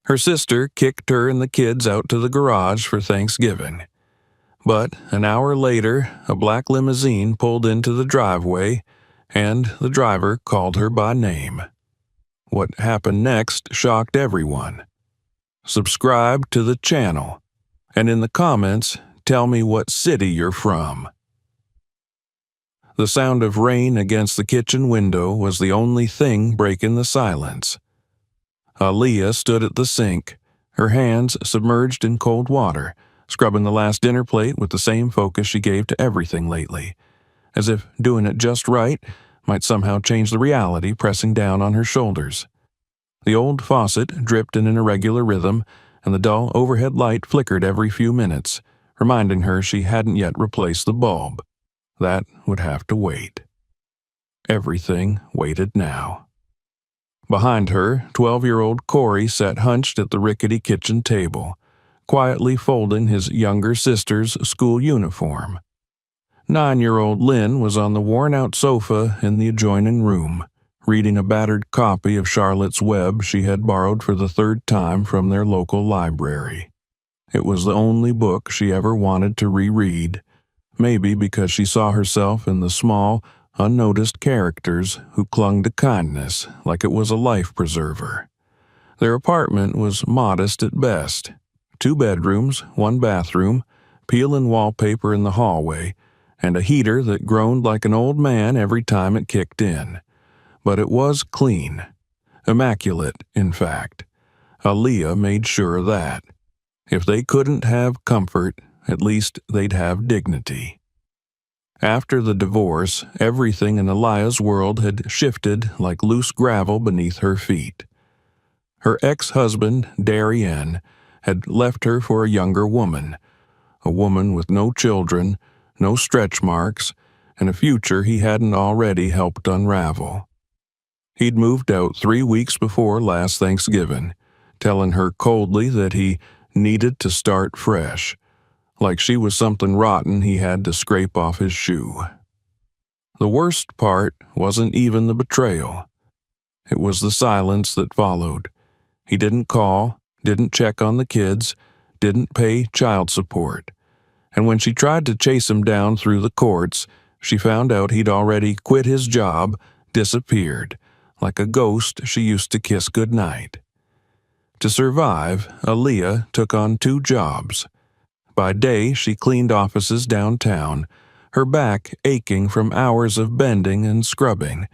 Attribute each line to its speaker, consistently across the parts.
Speaker 1: Her sister kicked her and the kids out to the garage for Thanksgiving. But an hour later, a black limousine pulled into the driveway, and the driver called her by name. What happened next shocked everyone. Subscribe to the channel, and in the comments, tell me what city you're from. The sound of rain against the kitchen window was the only thing breaking the silence. Aaliyah stood at the sink, her hands submerged in cold water, scrubbing the last dinner plate with the same focus she gave to everything lately, as if doing it just right might somehow change the reality pressing down on her shoulders. The old faucet dripped in an irregular rhythm, and the dull overhead light flickered every few minutes, reminding her she hadn't yet replaced the bulb. That would have to wait. Everything waited now. Behind her, 12-year-old Corey sat hunched at the rickety kitchen table, quietly folding his younger sister's school uniform. 9-year-old Lynn was on the worn-out sofa in the adjoining room, reading a battered copy of Charlotte's Web she had borrowed for the third time from their local library. It was the only book she ever wanted to reread, maybe because she saw herself in the small, unnoticed characters who clung to kindness like it was a life preserver. Their apartment was modest at best. 2 bedrooms, 1 bathroom, peel-and wallpaper in the hallway, and a heater that groaned like an old man every time it kicked in. But it was clean. Immaculate, in fact. Aaliyah made sure of that. If they couldn't have comfort, at least they'd have dignity. After the divorce, everything in Aaliyah's world had shifted like loose gravel beneath her feet. Her ex-husband, Darien, had left her for a younger woman, a woman with no children, no stretch marks, and a future he hadn't already helped unravel. He'd moved out 3 weeks before last Thanksgiving, telling her coldly that he needed to start fresh, like she was something rotten he had to scrape off his shoe. The worst part wasn't even the betrayal. It was the silence that followed. He didn't call, didn't check on the kids, didn't pay child support. And when she tried to chase him down through the courts, she found out he'd already quit his job, disappeared, like a ghost she used to kiss goodnight. To survive, Aaliyah took on 2 jobs. By day, she cleaned offices downtown, her back aching from hours of bending and scrubbing.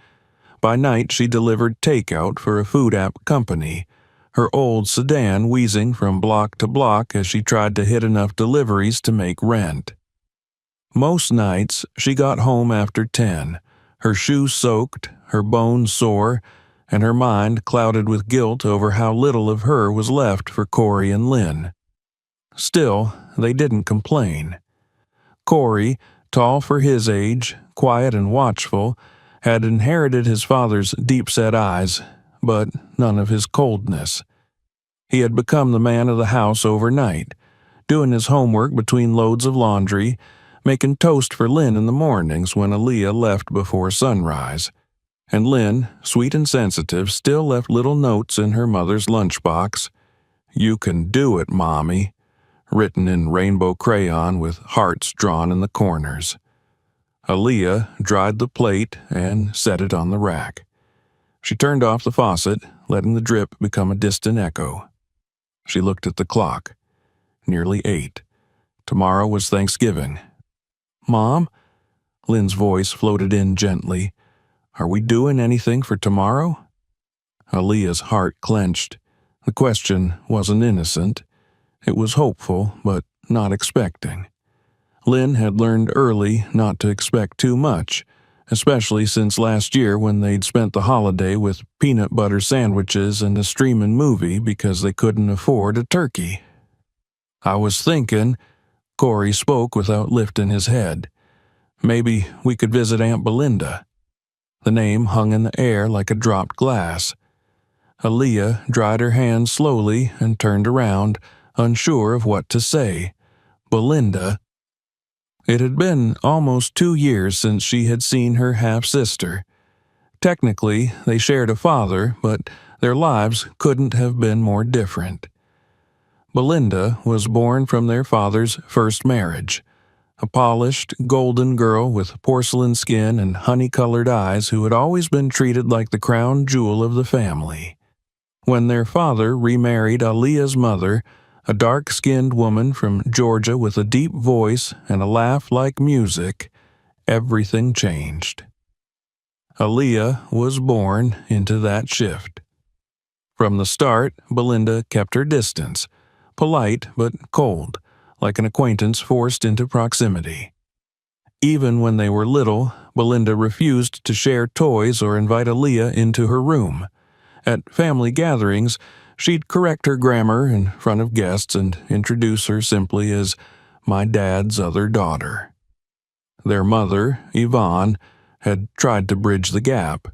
Speaker 1: By night, she delivered takeout for a food app company, her old sedan wheezing from block to block as she tried to hit enough deliveries to make rent. Most nights, she got home after 10, her shoes soaked, her bones sore, and her mind clouded with guilt over how little of her was left for Corey and Lynn. Still, they didn't complain. Corey, tall for his age, quiet and watchful, had inherited his father's deep-set eyes, but none of his coldness. He had become the man of the house overnight, doing his homework between loads of laundry, making toast for Lynn in the mornings when Aaliyah left before sunrise. And Lynn, sweet and sensitive, still left little notes in her mother's lunchbox. "You can do it, Mommy," written in rainbow crayon with hearts drawn in the corners. Aaliyah dried the plate and set it on the rack. She turned off the faucet, letting the drip become a distant echo. She looked at the clock. Nearly 8. Tomorrow was Thanksgiving. "Mom?" Lynn's voice floated in gently. "Are we doing anything for tomorrow?" Aaliyah's heart clenched. The question wasn't innocent. It was hopeful, but not expecting. Lynn had learned early not to expect too much, especially since last year when they'd spent the holiday with peanut butter sandwiches and a streaming movie because they couldn't afford a turkey. "I was thinking," Corey spoke without lifting his head, "maybe we could visit Aunt Belinda." The name hung in the air like a dropped glass. Aaliyah dried her hands slowly and turned around, unsure of what to say. Belinda. It had been almost 2 years since she had seen her half-sister. Technically, they shared a father, but Their lives couldn't have been more different. Belinda was born from their father's first marriage, a polished, golden girl with porcelain skin and honey-colored eyes who had always been treated like the crown jewel of the family. When their father remarried Aaliyah's mother, a dark-skinned woman from Georgia with a deep voice and a laugh like music, everything changed. Aaliyah was born into that shift. From the start, Belinda kept her distance, polite but cold, like an acquaintance forced into proximity. Even when they were little, Belinda refused to share toys or invite Aaliyah into her room. At family gatherings, she'd correct her grammar in front of guests and introduce her simply as my dad's other daughter. Their mother, Yvonne, had tried to bridge the gap.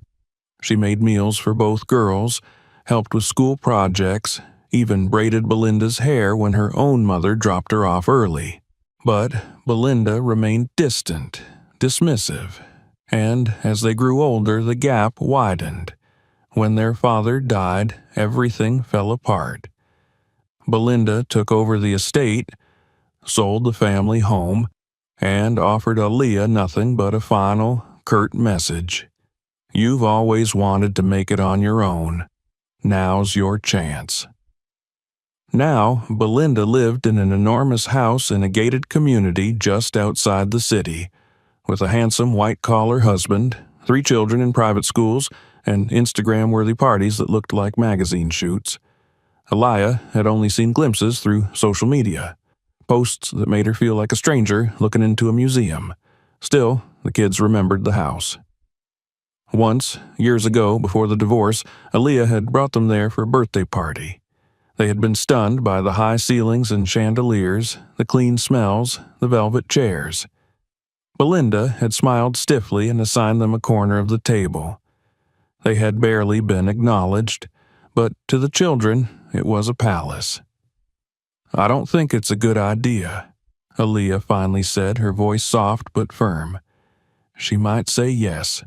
Speaker 1: She made meals for both girls, helped with school projects, even braided Belinda's hair when her own mother dropped her off early. But Belinda remained distant, dismissive, and as they grew older, the gap widened. When their father died, everything fell apart. Belinda took over the estate, sold the family home, and offered Aaliyah nothing but a final, curt message. You've always wanted to make it on your own. Now's your chance. Now, Belinda lived in an enormous house in a gated community just outside the city, with a handsome white-collar husband, 3 children in private schools, and Instagram-worthy parties that looked like magazine shoots. Aaliyah had only seen glimpses through social media, posts that made her feel like a stranger looking into a museum. Still, the kids remembered the house. Once, years ago, before the divorce, Aaliyah had brought them there for a birthday party. They had been stunned by the high ceilings and chandeliers, the clean smells, the velvet chairs. Belinda had smiled stiffly and assigned them a corner of the table. They had barely been acknowledged, but to the children, it was a palace. I don't think it's a good idea, Aaliyah finally said, her voice soft but firm. She might say yes,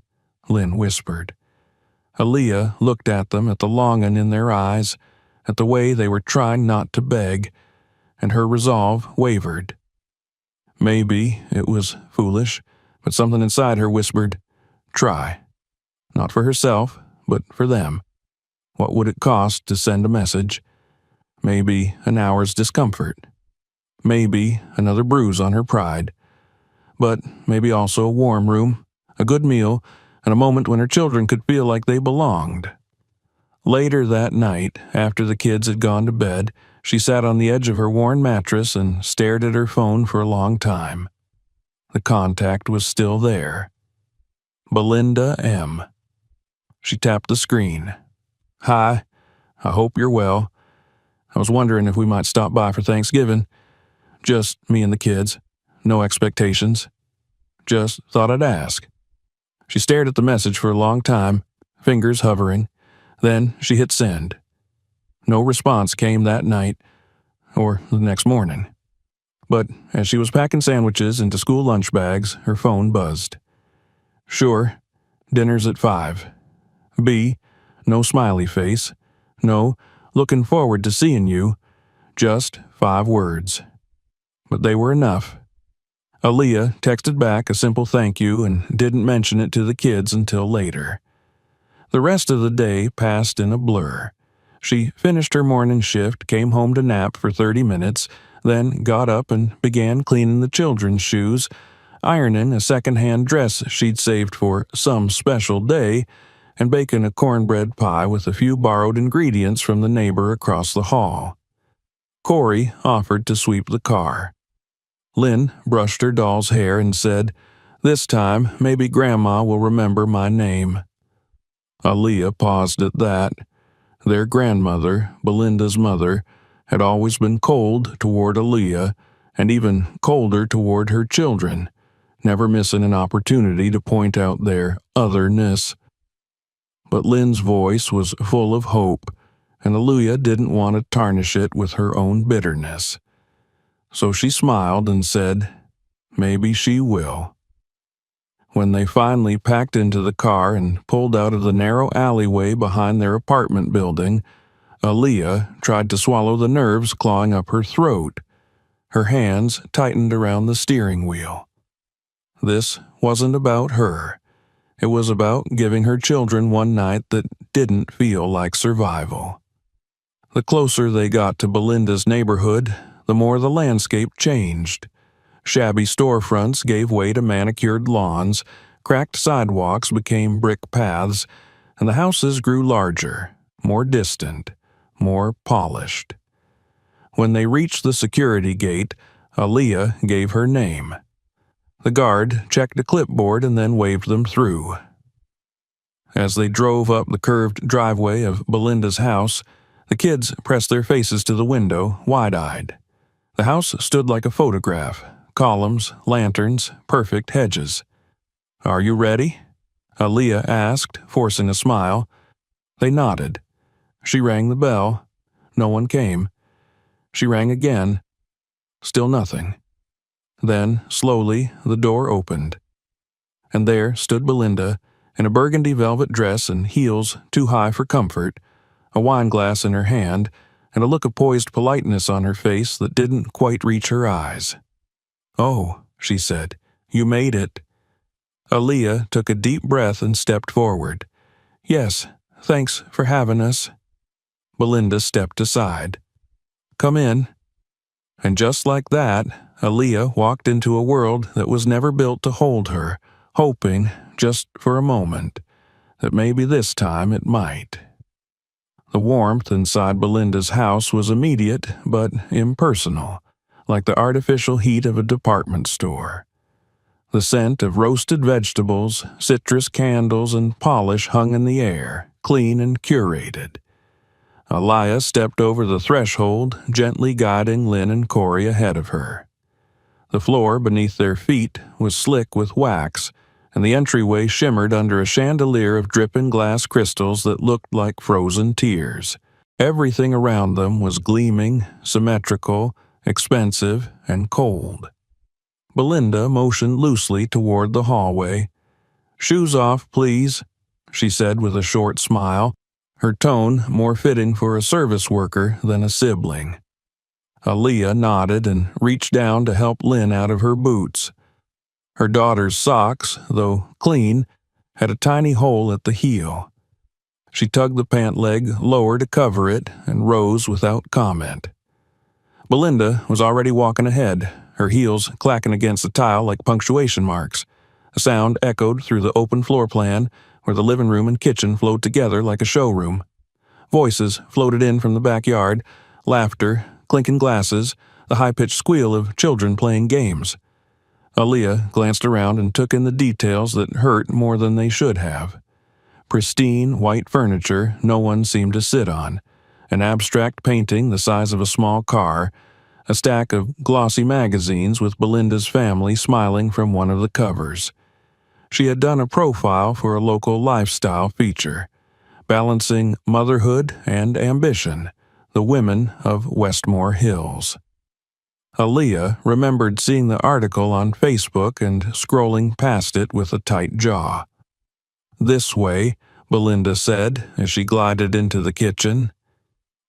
Speaker 1: Lynn whispered. Aaliyah looked at them, at the longing in their eyes, at the way they were trying not to beg, and her resolve wavered. Maybe it was foolish, but something inside her whispered, try. Not for herself, but for them. What would it cost to send a message? Maybe an hour's discomfort. Maybe another bruise on her pride. But maybe also a warm room, a good meal, and a moment when her children could feel like they belonged. Later that night, after the kids had gone to bed, she sat on the edge of her worn mattress and stared at her phone for a long time. The contact was still there. Belinda M. She tapped the screen. Hi, I hope you're well. I was wondering if we might stop by for Thanksgiving. Just me and the kids. No expectations. Just thought I'd ask. She stared at the message for a long time, fingers hovering. Then she hit send. No response came that night or the next morning. But as she was packing sandwiches into school lunch bags, her phone buzzed. Sure, dinner's at 5. B, no smiley face. No, looking forward to seeing you. Just 5 words. But they were enough. Aaliyah texted back a simple thank you and didn't mention it to the kids until later. The rest of the day passed in a blur. She finished her morning shift, came home to nap for 30 minutes, then got up and began cleaning the children's shoes, ironing a second-hand dress she'd saved for some special day, and baking a cornbread pie with a few borrowed ingredients from the neighbor across the hall. Corey offered to sweep the car. Lynn brushed her doll's hair and said, "This time, maybe Grandma will remember my name." Aaliyah paused at that. Their grandmother, Belinda's mother, had always been cold toward Aaliyah, and even colder toward her children, never missing an opportunity to point out their otherness. But Lynn's voice was full of hope, and Aaliyah didn't want to tarnish it with her own bitterness. So she smiled and said, "Maybe she will." When they finally packed into the car and pulled out of the narrow alleyway behind their apartment building, Aaliyah tried to swallow the nerves clawing up her throat. Her hands tightened around the steering wheel. This wasn't about her. It was about giving her children one night that didn't feel like survival. The closer they got to Belinda's neighborhood, the more the landscape changed. Shabby storefronts gave way to manicured lawns, cracked sidewalks became brick paths, and the houses grew larger, more distant, more polished. When they reached the security gate, Aaliyah gave her name. The guard checked a clipboard and then waved them through. As they drove up the curved driveway of Belinda's house, the kids pressed their faces to the window, wide-eyed. The house stood like a photograph. Columns, lanterns, perfect hedges. "Are you ready?" Aaliyah asked, forcing a smile. They nodded. She rang the bell. No one came. She rang again. Still nothing. Then, slowly, the door opened. And there stood Belinda, in a burgundy velvet dress and heels too high for comfort, a wineglass in her hand, and a look of poised politeness on her face that didn't quite reach her eyes. "Oh," she said, "you made it." Aaliyah took a deep breath and stepped forward. "Yes, thanks for having us." Belinda stepped aside. "Come in." And just like that, Aaliyah walked into a world that was never built to hold her, hoping, just for a moment, that maybe this time it might. The warmth inside Belinda's house was immediate but impersonal, like the artificial heat of a department store. The scent of roasted vegetables, citrus candles, and polish hung in the air, clean and curated. Aaliyah stepped over the threshold, gently guiding Lynn and Corey ahead of her. The floor beneath their feet was slick with wax, and the entryway shimmered under a chandelier of dripping glass crystals that looked like frozen tears. Everything around them was gleaming, symmetrical, expensive, and cold. Belinda motioned loosely toward the hallway. "Shoes off, please," she said with a short smile, her tone more fitting for a service worker than a sibling. Aaliyah nodded and reached down to help Lynn out of her boots. Her daughter's socks, though clean, had a tiny hole at the heel. She tugged the pant leg lower to cover it and rose without comment. Belinda was already walking ahead, her heels clacking against the tile like punctuation marks. A sound echoed through the open floor plan, where the living room and kitchen flowed together like a showroom. Voices floated in from the backyard, laughter, clinking glasses, the high-pitched squeal of children playing games. Aaliyah glanced around and took in the details that hurt more than they should have. Pristine, white furniture no one seemed to sit on, an abstract painting the size of a small car, a stack of glossy magazines with Belinda's family smiling from one of the covers. She had done a profile for a local lifestyle feature, balancing motherhood and ambition, the women of Westmore Hills. Aaliyah remembered seeing the article on Facebook and scrolling past it with a tight jaw. "This way," Belinda said as she glided into the kitchen.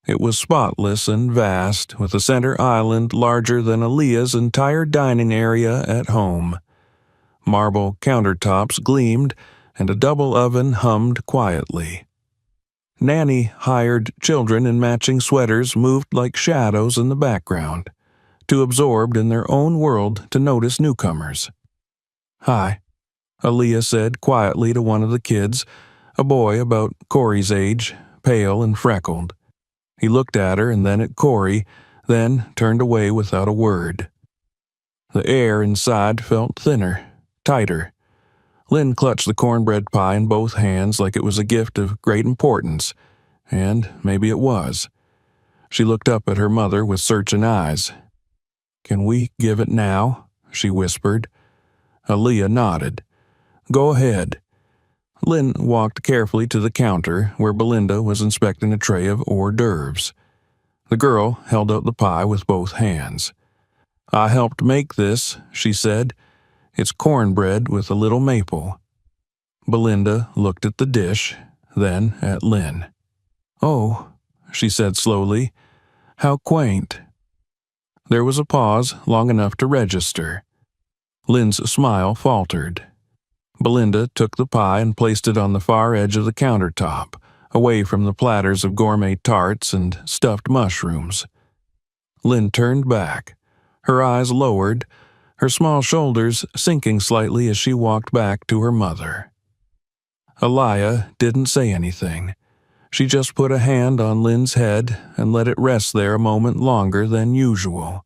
Speaker 1: It was spotless and vast, with a center island larger than Aaliyah's entire dining area at home. Marble countertops gleamed, and a double oven hummed quietly. Nanny-hired children in matching sweaters moved like shadows in the background, too absorbed in their own world to notice newcomers. "Hi," Aaliyah said quietly to one of the kids, a boy about Corey's age, pale and freckled. He looked at her and then at Corey, then turned away without a word. The air inside felt thinner, tighter. Lynn clutched the cornbread pie in both hands like it was a gift of great importance, and maybe it was. She looked up at her mother with searching eyes. "Can we give it now?" she whispered. Aaliyah nodded. "Go ahead." Lynn walked carefully to the counter where Belinda was inspecting a tray of hors d'oeuvres. The girl held out the pie with both hands. "I helped make this," she said. It's cornbread with a little maple." Belinda looked at the dish, then at Lynn. "Oh," she said slowly, "how quaint." There was a pause long enough to register. Lynn's smile faltered. Belinda took the pie and placed it on the far edge of the countertop, away from the platters of gourmet tarts and stuffed mushrooms. Lynn turned back, her eyes lowered, her small shoulders sinking slightly as she walked back to her mother. Elia didn't say anything. She just put a hand on Lynn's head and let it rest there a moment longer than usual.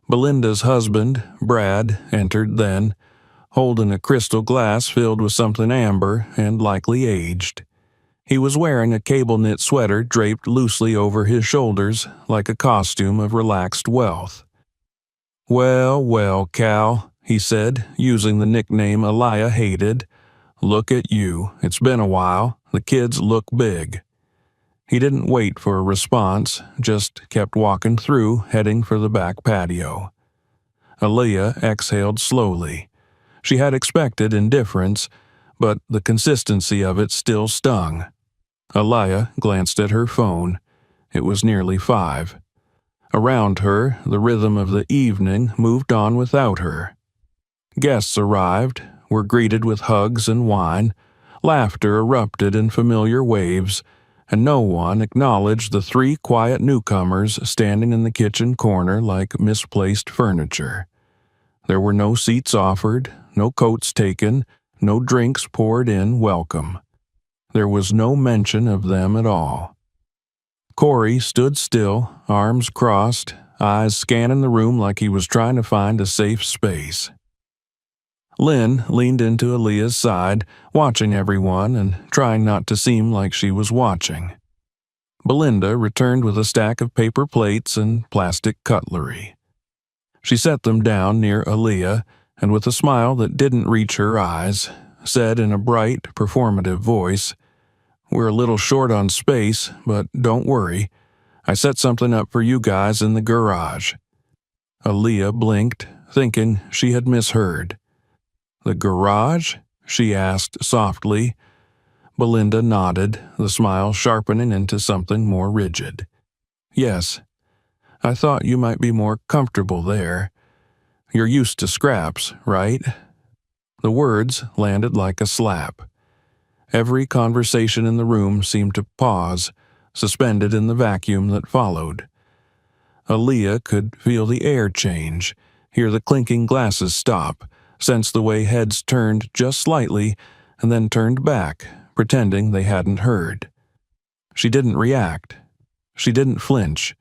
Speaker 1: Belinda's husband, Brad, entered then, holding a crystal glass filled with something amber and likely aged. He was wearing a cable-knit sweater draped loosely over his shoulders like a costume of relaxed wealth. "Well, well, Cal," he said, using the nickname Elia hated. "Look at you. It's been a while. The kids look big." He didn't wait for a response, just kept walking through, heading for the back patio. Aaliyah exhaled slowly. She had expected indifference, but the consistency of it still stung. Aaliyah glanced at her phone. It was nearly 5. Around her, the rhythm of the evening moved on without her. Guests arrived, were greeted with hugs and wine, laughter erupted in familiar waves, and no one acknowledged the 3 quiet newcomers standing in the kitchen corner like misplaced furniture. There were no seats offered, no coats taken, no drinks poured in welcome. There was no mention of them at all. Corey stood still, arms crossed, eyes scanning the room like he was trying to find a safe space. Lynn leaned into Aaliyah's side, watching everyone and trying not to seem like she was watching. Belinda returned with a stack of paper plates and plastic cutlery. She set them down near Aaliyah, and with a smile that didn't reach her eyes, said in a bright, performative voice, "We're a little short on space, but don't worry. I set something up for you guys in the garage." Aaliyah blinked, thinking she had misheard. "The garage?" she asked softly. Belinda nodded, the smile sharpening into something more rigid. "Yes. I thought you might be more comfortable there. You're used to scraps, right?" The words landed like a slap. Every conversation in the room seemed to pause, suspended in the vacuum that followed. Aaliyah could feel the air change, hear the clinking glasses stop, sense the way heads turned just slightly and then turned back, pretending they hadn't heard. She didn't react. She didn't flinch.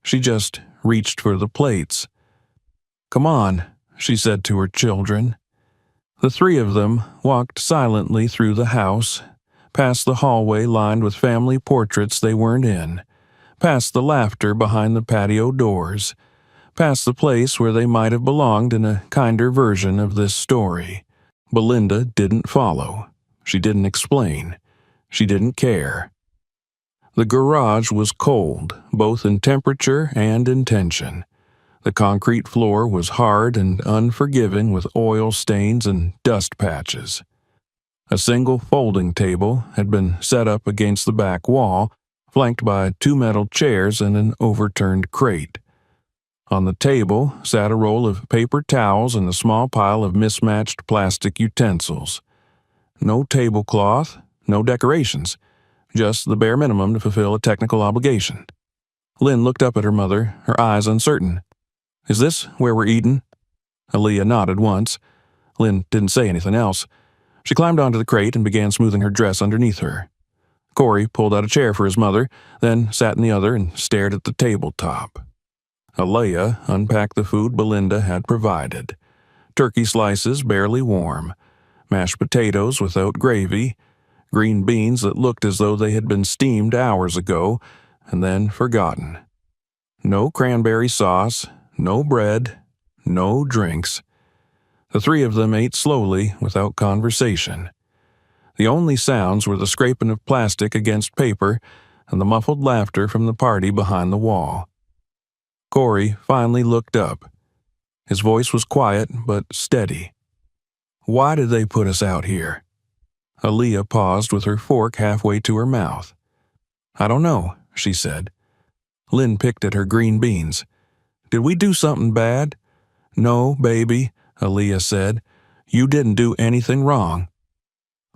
Speaker 1: She just reached for the plates. "Come on," she said to her children. The 3 of them walked silently through the house, past the hallway lined with family portraits they weren't in, past the laughter behind the patio doors, past the place where they might have belonged in a kinder version of this story. Belinda didn't follow. She didn't explain. She didn't care. The garage was cold, both in temperature and in tension. The concrete floor was hard and unforgiving with oil stains and dust patches. A single folding table had been set up against the back wall, flanked by 2 metal chairs and an overturned crate. On the table sat a roll of paper towels and a small pile of mismatched plastic utensils. No tablecloth, no decorations, just the bare minimum to fulfill a technical obligation. Lynn looked up at her mother, her eyes uncertain. "Is this where we're eating?" Aaliyah nodded once. Lynn didn't say anything else. She climbed onto the crate and began smoothing her dress underneath her. Corey pulled out a chair for his mother, then sat in the other and stared at the tabletop. Aaliyah unpacked the food Belinda had provided. Turkey slices barely warm, mashed potatoes without gravy, green beans that looked as though they had been steamed hours ago and then forgotten. No cranberry sauce, no bread, no drinks. The 3 of them ate slowly, without conversation. The only sounds were the scraping of plastic against paper and the muffled laughter from the party behind the wall. Corey finally looked up. His voice was quiet but steady. "Why did they put us out here?" Aaliyah paused with her fork halfway to her mouth. "I don't know," she said. Lynn picked at her green beans. "Did we do something bad?" "No, baby," Aaliyah said. "You didn't do anything wrong."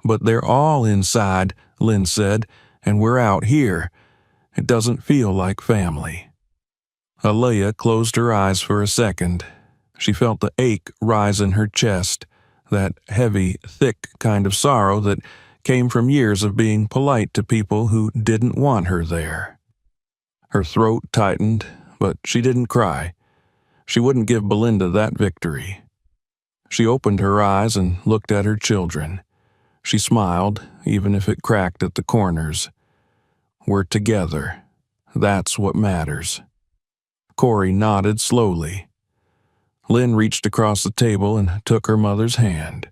Speaker 1: "But they're all inside," Lynn said, "and we're out here. It doesn't feel like family." Aaliyah closed her eyes for a second. She felt the ache rise in her chest, that heavy, thick kind of sorrow that came from years of being polite to people who didn't want her there. Her throat tightened, but she didn't cry. She wouldn't give Belinda that victory. She opened her eyes and looked at her children. She smiled, even if it cracked at the corners. "We're together. That's what matters." Corey nodded slowly. Lynn reached across the table and took her mother's hand.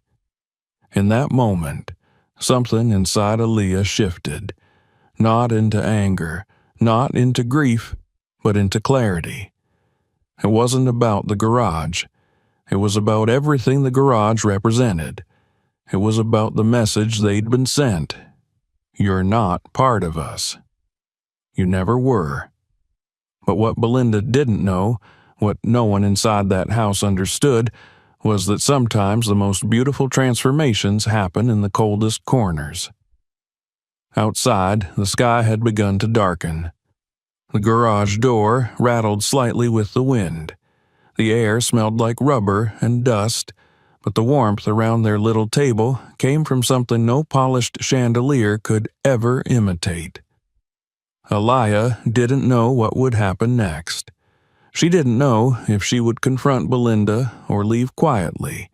Speaker 1: In that moment, something inside Aaliyah shifted, not into anger, not into grief, but into clarity. It wasn't about the garage. It was about everything the garage represented. It was about the message they'd been sent. "You're not part of us. You never were." But what Belinda didn't know, what no one inside that house understood, was that sometimes the most beautiful transformations happen in the coldest corners. Outside, the sky had begun to darken. The garage door rattled slightly with the wind. The air smelled like rubber and dust, but the warmth around their little table came from something no polished chandelier could ever imitate. Aaliyah didn't know what would happen next. She didn't know if she would confront Belinda or leave quietly,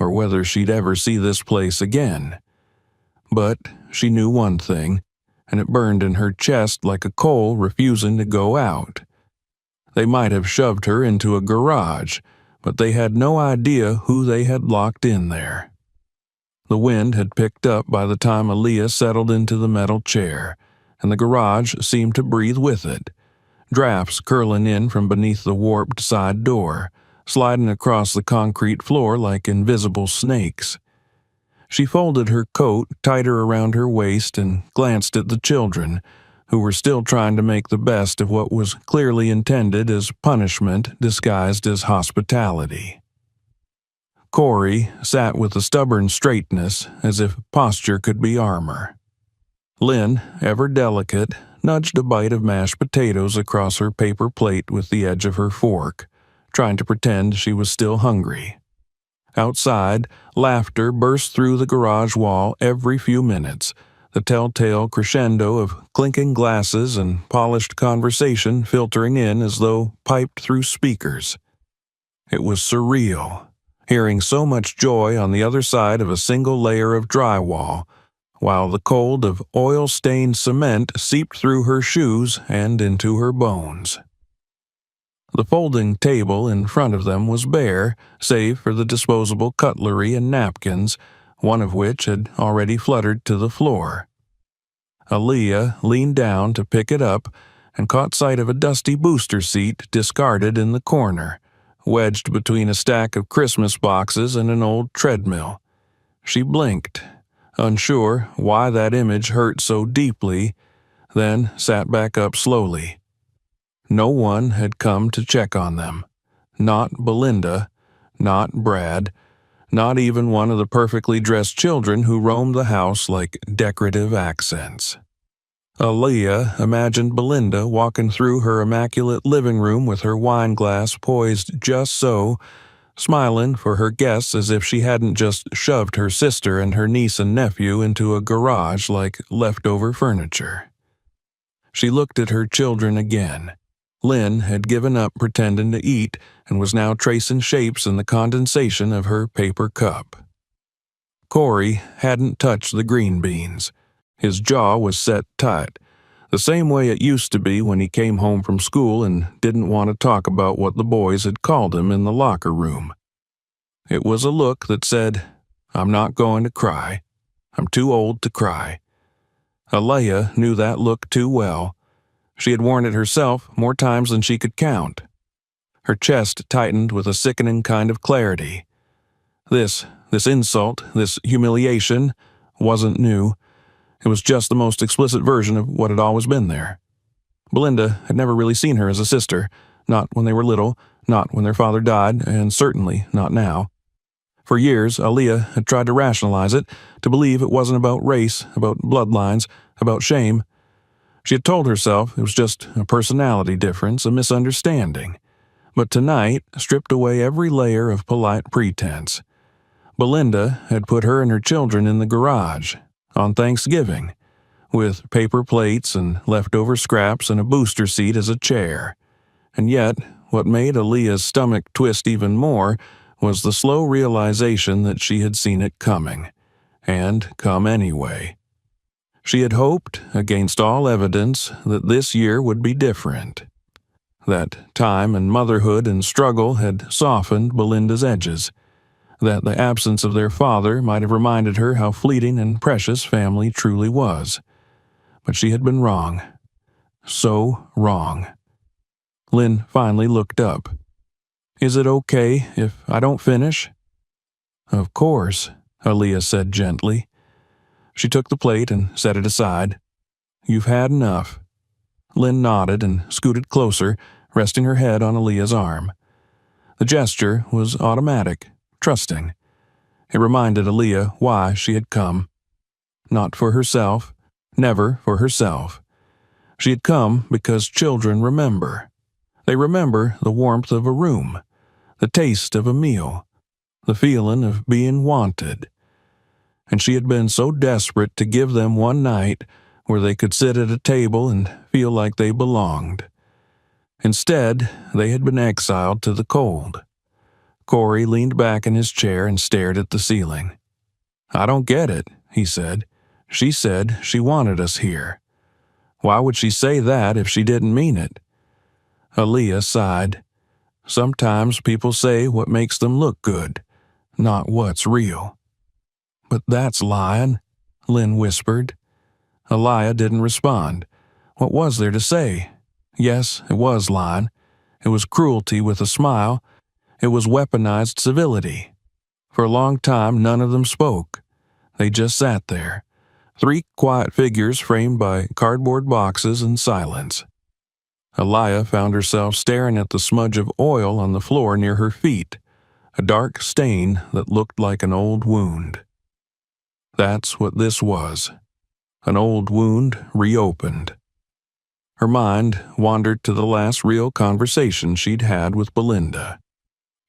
Speaker 1: or whether she'd ever see this place again. But she knew one thing, and it burned in her chest like a coal refusing to go out. They might have shoved her into a garage, but they had no idea who they had locked in there. The wind had picked up by the time Aaliyah settled into the metal chair, and the garage seemed to breathe with it, drafts curling in from beneath the warped side door, sliding across the concrete floor like invisible snakes. She folded her coat tighter around her waist and glanced at the children, who were still trying to make the best of what was clearly intended as punishment disguised as hospitality. Corey sat with a stubborn straightness, as if posture could be armor. Lynn, ever delicate, nudged a bite of mashed potatoes across her paper plate with the edge of her fork, trying to pretend she was still hungry. Outside, laughter burst through the garage wall every few minutes, the telltale crescendo of clinking glasses and polished conversation filtering in as though piped through speakers. It was surreal, hearing so much joy on the other side of a single layer of drywall, while the cold of oil-stained cement seeped through her shoes and into her bones. The folding table in front of them was bare, save for the disposable cutlery and napkins, one of which had already fluttered to the floor. Aaliyah leaned down to pick it up and caught sight of a dusty booster seat discarded in the corner, wedged between a stack of Christmas boxes and an old treadmill. She blinked, unsure why that image hurt so deeply, then sat back up slowly. No one had come to check on them. Not Belinda, not Brad, not even one of the perfectly dressed children who roamed the house like decorative accents. Aaliyah imagined Belinda walking through her immaculate living room with her wine glass poised just so, smiling for her guests as if she hadn't just shoved her sister and her niece and nephew into a garage like leftover furniture. She looked at her children again. Lynn had given up pretending to eat and was now tracing shapes in the condensation of her paper cup. Corey hadn't touched the green beans. His jaw was set tight, the same way it used to be when he came home from school and didn't want to talk about what the boys had called him in the locker room. It was a look that said, "I'm not going to cry. I'm too old to cry." Aaliyah knew that look too well. She had worn it herself more times than she could count. Her chest tightened with a sickening kind of clarity. This insult, this humiliation, wasn't new. It was just the most explicit version of what had always been there. Belinda had never really seen her as a sister, not when they were little, not when their father died, and certainly not now. For years, Aaliyah had tried to rationalize it, to believe it wasn't about race, about bloodlines, about shame. She had told herself it was just a personality difference, a misunderstanding. But tonight stripped away every layer of polite pretense. Belinda had put her and her children in the garage, on Thanksgiving, with paper plates and leftover scraps and a booster seat as a chair. And yet, what made Aaliyah's stomach twist even more was the slow realization that she had seen it coming, and come anyway. She had hoped, against all evidence, that this year would be different. That time and motherhood and struggle had softened Belinda's edges. That the absence of their father might have reminded her how fleeting and precious family truly was. But she had been wrong. So wrong. Lynn finally looked up. "Is it okay if I don't finish?" "Of course," Aaliyah said gently. She took the plate and set it aside. "You've had enough." Lynn nodded and scooted closer, resting her head on Aaliyah's arm. The gesture was automatic, trusting. It reminded Aaliyah why she had come. Not for herself, never for herself. She had come because children remember. They remember the warmth of a room, the taste of a meal, the feeling of being wanted. And she had been so desperate to give them one night where they could sit at a table and feel like they belonged. Instead, they had been exiled to the cold. Corey leaned back in his chair and stared at the ceiling. "I don't get it," he said. "She said she wanted us here. Why would she say that if she didn't mean it?" Aaliyah sighed. "Sometimes people say what makes them look good, not what's real." "But that's lying," Lynn whispered. Aaliyah didn't respond. What was there to say? Yes, it was lying. It was cruelty with a smile. It was weaponized civility. For a long time, none of them spoke. They just sat there. 3 quiet figures framed by cardboard boxes and silence. Aaliyah found herself staring at the smudge of oil on the floor near her feet, a dark stain that looked like an old wound. That's what this was. An old wound reopened. Her mind wandered to the last real conversation she'd had with Belinda.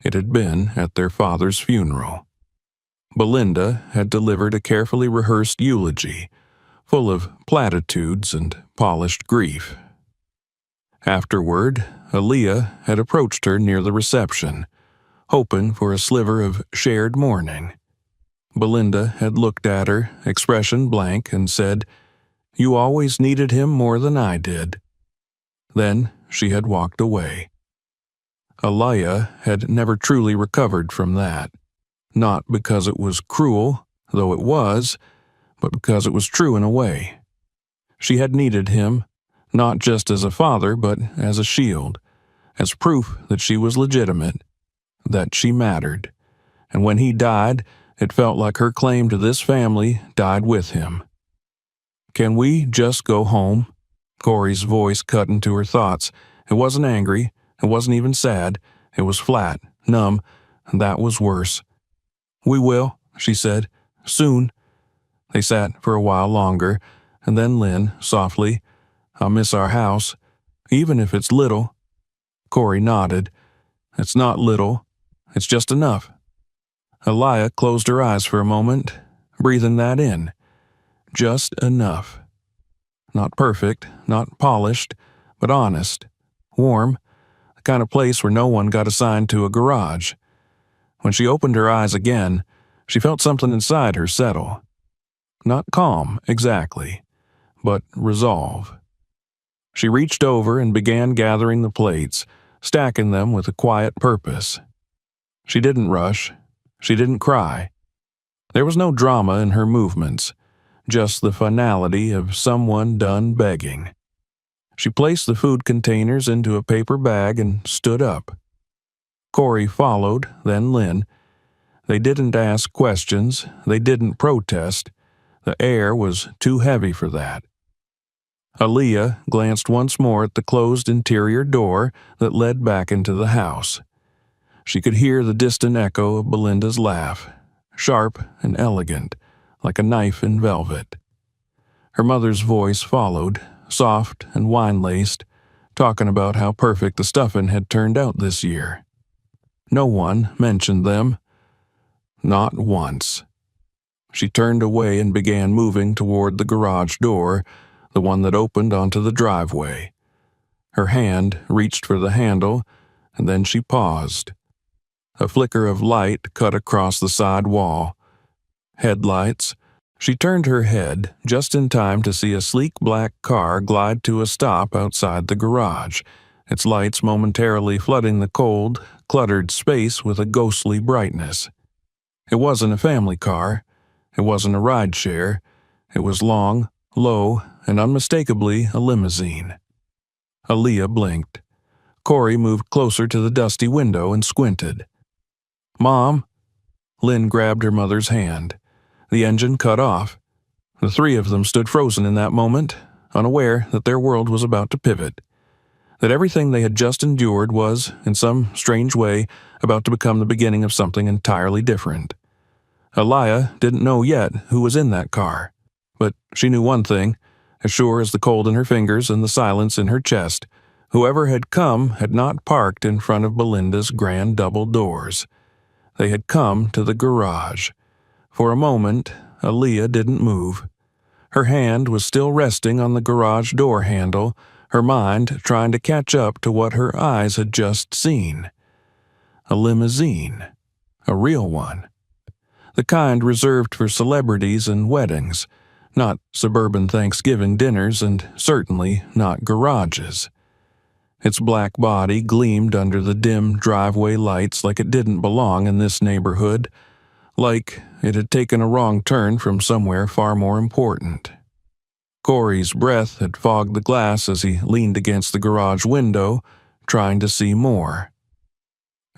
Speaker 1: It had been at their father's funeral. Belinda had delivered a carefully rehearsed eulogy, full of platitudes and polished grief. Afterward, Aaliyah had approached her near the reception, hoping for a sliver of shared mourning. Belinda had looked at her, expression blank, and said, "You always needed him more than I did." Then she had walked away. Aaliyah had never truly recovered from that, not because it was cruel, though it was, but because it was true in a way. She had needed him, not just as a father, but as a shield, as proof that she was legitimate, that she mattered. And when he died, it felt like her claim to this family died with him. "Can we just go home?" Corey's voice cut into her thoughts. It wasn't angry. It wasn't even sad. It was flat, numb, and that was worse. "We will," she said. "Soon." They sat for a while longer, and then Lynn, softly, "I'll miss our house, even if it's little." Corey nodded. "It's not little. It's just enough." Aaliyah closed her eyes for a moment, breathing that in. Just enough. Not perfect, not polished, but honest, warm, the kind of place where no one got assigned to a garage. When she opened her eyes again, she felt something inside her settle. Not calm, exactly, but resolve. She reached over and began gathering the plates, stacking them with a quiet purpose. She didn't rush. She didn't cry. There was no drama in her movements, just the finality of someone done begging. She placed the food containers into a paper bag and stood up. Corey followed, then Lynn. They didn't ask questions. They didn't protest. The air was too heavy for that. Aaliyah glanced once more at the closed interior door that led back into the house. She could hear the distant echo of Belinda's laugh, sharp and elegant, like a knife in velvet. Her mother's voice followed, soft and wine-laced, talking about how perfect the stuffing had turned out this year. No one mentioned them. Not once. She turned away and began moving toward the garage door, the one that opened onto the driveway. Her hand reached for the handle, and then she paused. A flicker of light cut across the side wall. Headlights. She turned her head just in time to see a sleek black car glide to a stop outside the garage, its lights momentarily flooding the cold, cluttered space with a ghostly brightness. It wasn't a family car. It wasn't a rideshare. It was long, low, and unmistakably a limousine. Aaliyah blinked. Corey moved closer to the dusty window and squinted. "Mom?" Lynn grabbed her mother's hand. The engine cut off. The three of them stood frozen in that moment, unaware that their world was about to pivot, that everything they had just endured was, in some strange way, about to become the beginning of something entirely different. Aaliyah didn't know yet who was in that car, but she knew one thing, as sure as the cold in her fingers and the silence in her chest. Whoever had come had not parked in front of Belinda's grand double doors. They had come to the garage. For a moment, Aaliyah didn't move. Her hand was still resting on the garage door handle, her mind trying to catch up to what her eyes had just seen. A limousine. A real one. The kind reserved for celebrities and weddings, not suburban Thanksgiving dinners and certainly not garages. Its black body gleamed under the dim driveway lights like it didn't belong in this neighborhood, like it had taken a wrong turn from somewhere far more important. Corey's breath had fogged the glass as he leaned against the garage window, trying to see more.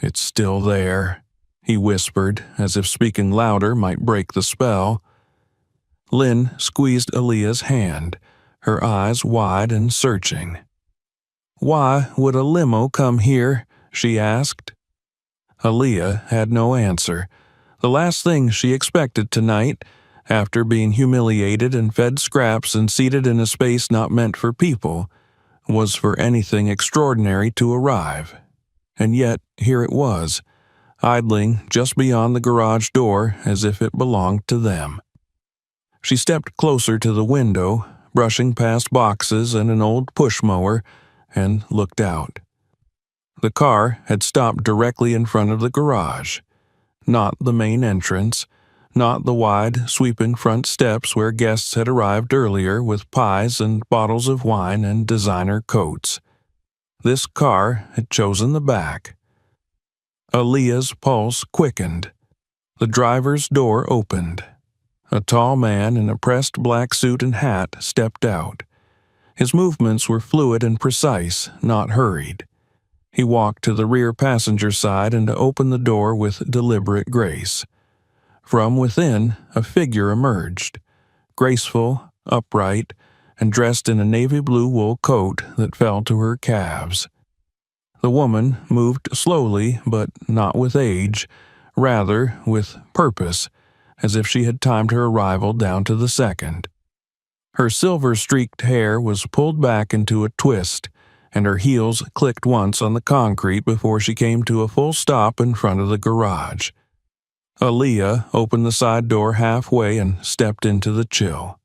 Speaker 1: "It's still there," he whispered, as if speaking louder might break the spell. Lynn squeezed Aaliyah's hand, her eyes wide and searching. "Why would a limo come here?" she asked. Aaliyah had no answer. The last thing she expected tonight, after being humiliated and fed scraps and seated in a space not meant for people, was for anything extraordinary to arrive. And yet, here it was, idling just beyond the garage door as if it belonged to them. She stepped closer to the window, brushing past boxes and an old push mower, and looked out. The car had stopped directly in front of the garage. Not the main entrance, not the wide, sweeping front steps where guests had arrived earlier with pies and bottles of wine and designer coats. This car had chosen the back. Aaliyah's pulse quickened. The driver's door opened. A tall man in a pressed black suit and hat stepped out. His movements were fluid and precise, not hurried. He walked to the rear passenger side and opened the door with deliberate grace. From within, a figure emerged, graceful, upright, and dressed in a navy blue wool coat that fell to her calves. The woman moved slowly, but not with age, rather with purpose, as if she had timed her arrival down to the second. Her silver-streaked hair was pulled back into a twist, and her heels clicked once on the concrete before she came to a full stop in front of the garage. Aaliyah opened the side door halfway and stepped into the chill.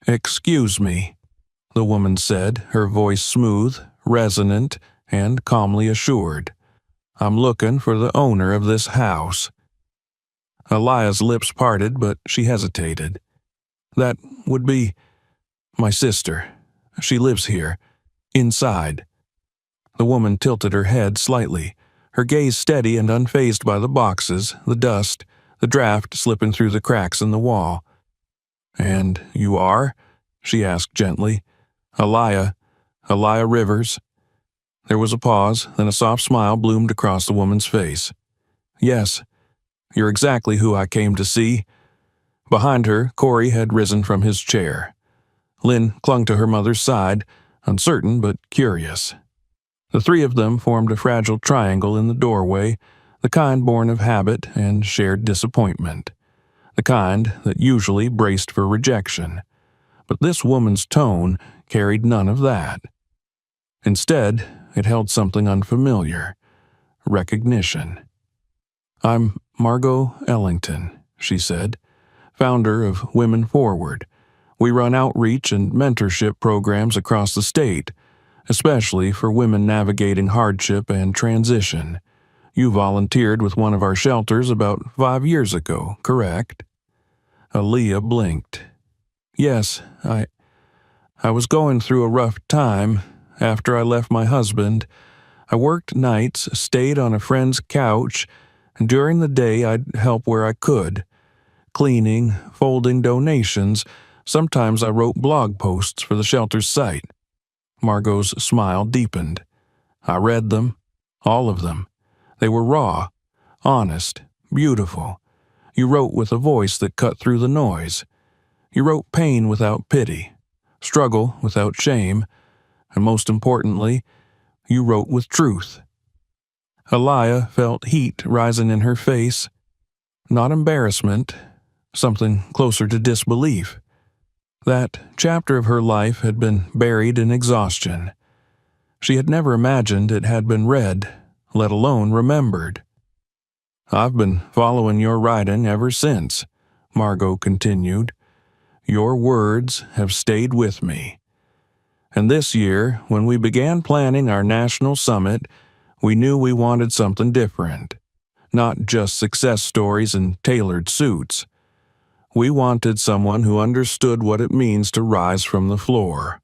Speaker 1: "Excuse me," the woman said, her voice smooth, resonant, and calmly assured. "I'm looking for the owner of this house." Aaliyah's lips parted, but she hesitated. "That would be my sister. She lives here. Inside." The woman tilted her head slightly, her gaze steady and unfazed by the boxes, the dust, the draft slipping through the cracks in the wall. "And you are?" she asked gently. Aaliyah Rivers." There was a pause, then a soft smile bloomed across the woman's face. Yes, you're exactly who I came to see. Behind her, Corey had risen from his chair. Lynn clung to her mother's side, uncertain but curious. The three of them formed a fragile triangle in the doorway, the kind born of habit and shared disappointment, the kind that usually braced for rejection. But this woman's tone carried none of that. Instead, it held something unfamiliar: recognition. I'm Margot Ellington, she said, founder of Women Forward. We run outreach and mentorship programs across the state, especially for women navigating hardship and transition. You volunteered with one of our shelters about 5 years ago, correct? Aaliyah blinked. Yes, I was going through a rough time. After I left my husband, I worked nights, stayed on a friend's couch, and during the day I'd help where I could. Cleaning, folding donations. Sometimes I wrote blog posts for the shelter's site. Margot's smile deepened. I read them, all of them. They were raw, honest, beautiful. You wrote with a voice that cut through the noise. You wrote pain without pity, struggle without shame, and most importantly, you wrote with truth. Aaliyah felt heat rising in her face. Not embarrassment, something closer to disbelief. That chapter of her life had been buried in exhaustion. She had never imagined it had been read, let alone remembered. I've been following your writing ever since, Margot continued. Your words have stayed with me. And this year, when we began planning our national summit, we knew we wanted something different. Not just success stories and tailored suits. We wanted someone who understood what it means to rise from the floor.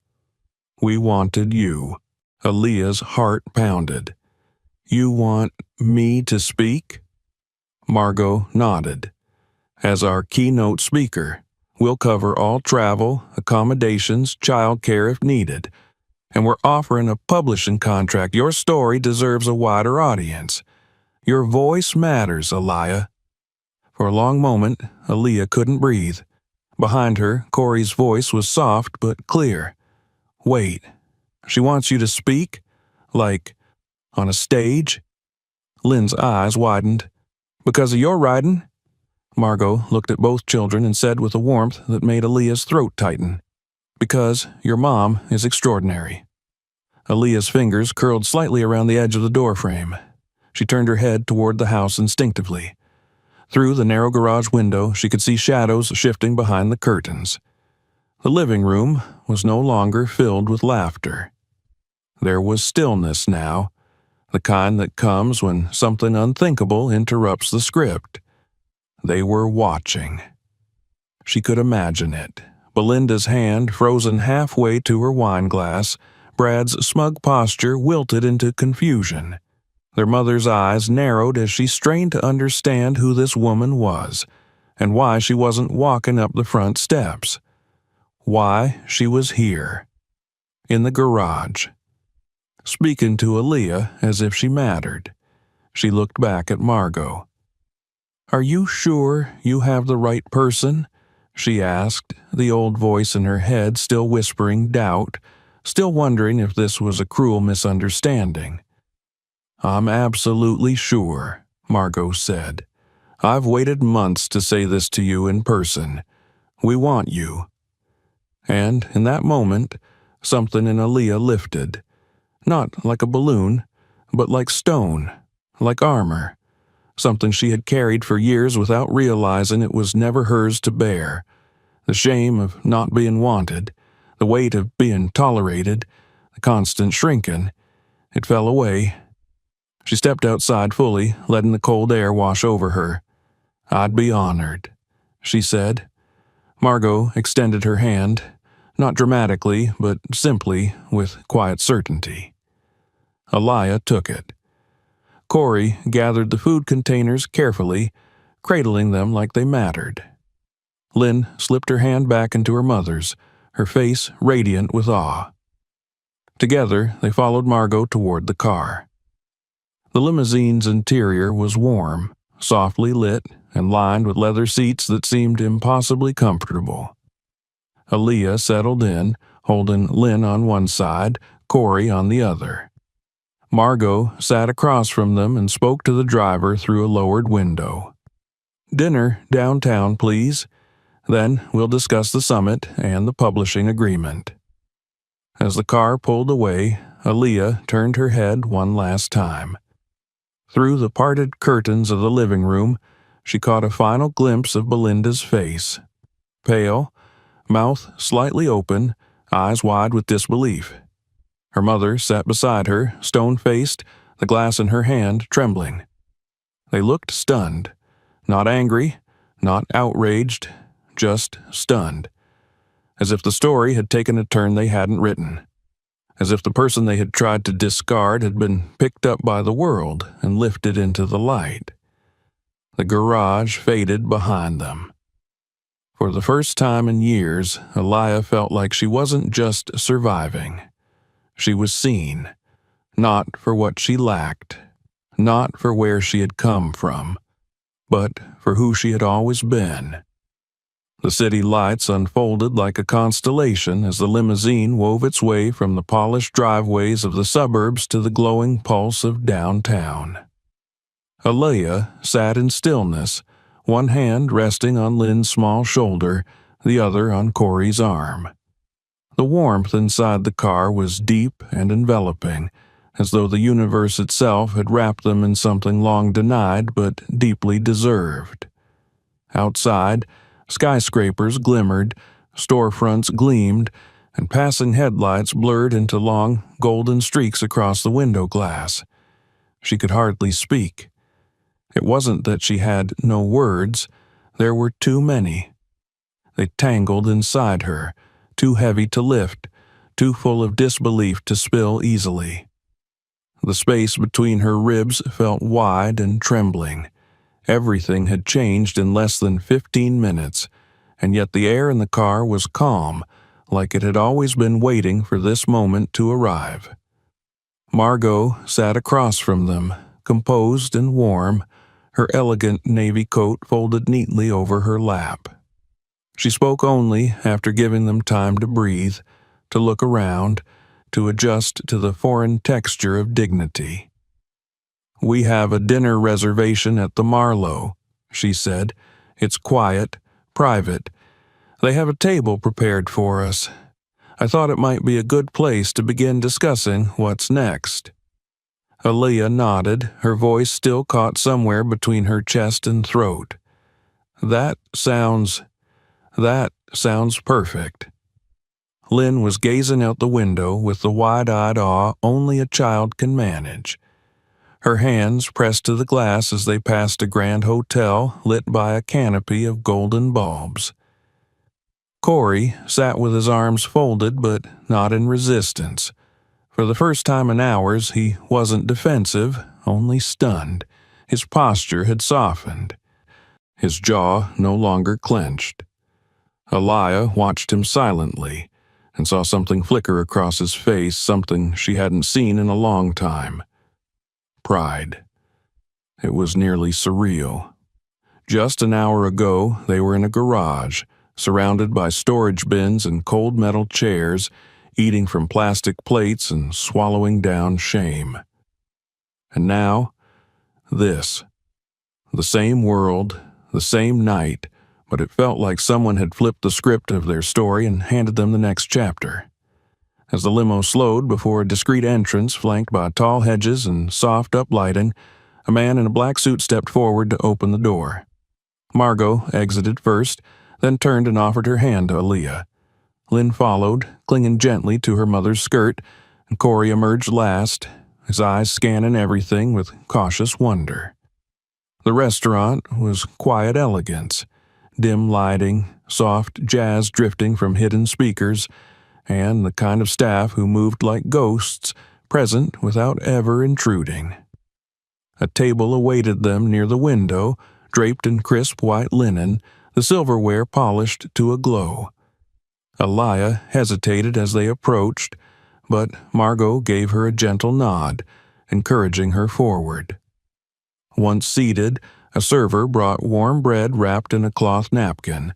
Speaker 1: We wanted you. Aaliyah's heart pounded. You want me to speak? Margot nodded. As our keynote speaker, we'll cover all travel, accommodations, childcare if needed. And we're offering a publishing contract. Your story deserves a wider audience. Your voice matters, Aaliyah. For a long moment, Aaliyah couldn't breathe. Behind her, Corey's voice was soft but clear. Wait, she wants you to speak? Like, on a stage? Lynn's eyes widened. Because of your writing? Margot looked at both children and said with a warmth that made Aaliyah's throat tighten. Because your mom is extraordinary. Aaliyah's fingers curled slightly around the edge of the doorframe. She turned her head toward the house instinctively. Through the narrow garage window, she could see shadows shifting behind the curtains. The living room was no longer filled with laughter. There was stillness now, the kind that comes when something unthinkable interrupts the script. They were watching. She could imagine it. Belinda's hand frozen halfway to her wine glass, Brad's smug posture wilted into confusion. Their mother's eyes narrowed as she strained to understand who this woman was, and why she wasn't walking up the front steps. Why she was here. In the garage. Speaking to Aaliyah as if she mattered. She looked back at Margot. Are you sure you have the right person? She asked, the old voice in her head still whispering doubt, still wondering if this was a cruel misunderstanding. I'm absolutely sure, Margot said. I've waited months to say this to you in person. We want you. And in that moment, something in Aaliyah lifted. Not like a balloon, but like stone, like armor. Something she had carried for years without realizing it was never hers to bear. The shame of not being wanted, the weight of being tolerated, the constant shrinking. It fell away. She stepped outside fully, letting the cold air wash over her. I'd be honored, she said. Margot extended her hand, not dramatically, but simply, with quiet certainty. Aaliyah took it. Corey gathered the food containers carefully, cradling them like they mattered. Lynn slipped her hand back into her mother's, her face radiant with awe. Together, they followed Margot toward the car. The limousine's interior was warm, softly lit, and lined with leather seats that seemed impossibly comfortable. Aaliyah settled in, holding Lynn on one side, Corey on the other. Margot sat across from them and spoke to the driver through a lowered window. "Dinner downtown, please. Then we'll discuss the summit and the publishing agreement." As the car pulled away, Aaliyah turned her head one last time. Through the parted curtains of the living room, she caught a final glimpse of Belinda's face. Pale, mouth slightly open, eyes wide with disbelief. Her mother sat beside her, stone-faced, the glass in her hand trembling. They looked stunned. Not angry, not outraged, just stunned. As if the story had taken a turn they hadn't written. As if the person they had tried to discard had been picked up by the world and lifted into the light. The garage faded behind them. For the first time in years, Aaliyah felt like she wasn't just surviving. She was seen, not for what she lacked, not for where she had come from, but for who she had always been. The city lights unfolded like a constellation as the limousine wove its way from the polished driveways of the suburbs to the glowing pulse of downtown. Aaliyah sat in stillness, one hand resting on Lynn's small shoulder, the other on Corey's arm. The warmth inside the car was deep and enveloping, as though the universe itself had wrapped them in something long denied but deeply deserved. Outside, skyscrapers glimmered, storefronts gleamed, and passing headlights blurred into long, golden streaks across the window glass. She could hardly speak. It wasn't that she had no words. There were too many. They tangled inside her, too heavy to lift, too full of disbelief to spill easily. The space between her ribs felt wide and trembling. Everything had changed in less than 15 minutes, and yet the air in the car was calm, like it had always been waiting for this moment to arrive. Margot sat across from them, composed and warm, her elegant navy coat folded neatly over her lap. She spoke only after giving them time to breathe, to look around, to adjust to the foreign texture of dignity. "We have a dinner reservation at the Marlowe," she said. "It's quiet, private. They have a table prepared for us. I thought it might be a good place to begin discussing what's next." Aaliyah nodded, her voice still caught somewhere between her chest and throat. That sounds perfect." Lynn was gazing out the window with the wide-eyed awe only a child can manage. Her hands pressed to the glass as they passed a grand hotel lit by a canopy of golden bulbs. Corey sat with his arms folded but not in resistance. For the first time in hours, he wasn't defensive, only stunned. His posture had softened. His jaw no longer clenched. Aaliyah watched him silently and saw something flicker across his face, something she hadn't seen in a long time. Pride. It was nearly surreal. Just an hour ago, they were in a garage, surrounded by storage bins and cold metal chairs, eating from plastic plates and swallowing down shame. And now, this. The same world, the same night, but it felt like someone had flipped the script of their story and handed them the next chapter. As the limo slowed before a discreet entrance flanked by tall hedges and soft uplighting, a man in a black suit stepped forward to open the door. Margot exited first, then turned and offered her hand to Aaliyah. Lynn followed, clinging gently to her mother's skirt, and Corey emerged last, his eyes scanning everything with cautious wonder. The restaurant was quiet elegance, dim lighting, soft jazz drifting from hidden speakers, and the kind of staff who moved like ghosts, present without ever intruding. A table awaited them near the window, draped in crisp white linen, the silverware polished to a glow. Aaliyah hesitated as they approached, but Margot gave her a gentle nod, encouraging her forward. Once seated, a server brought warm bread wrapped in a cloth napkin,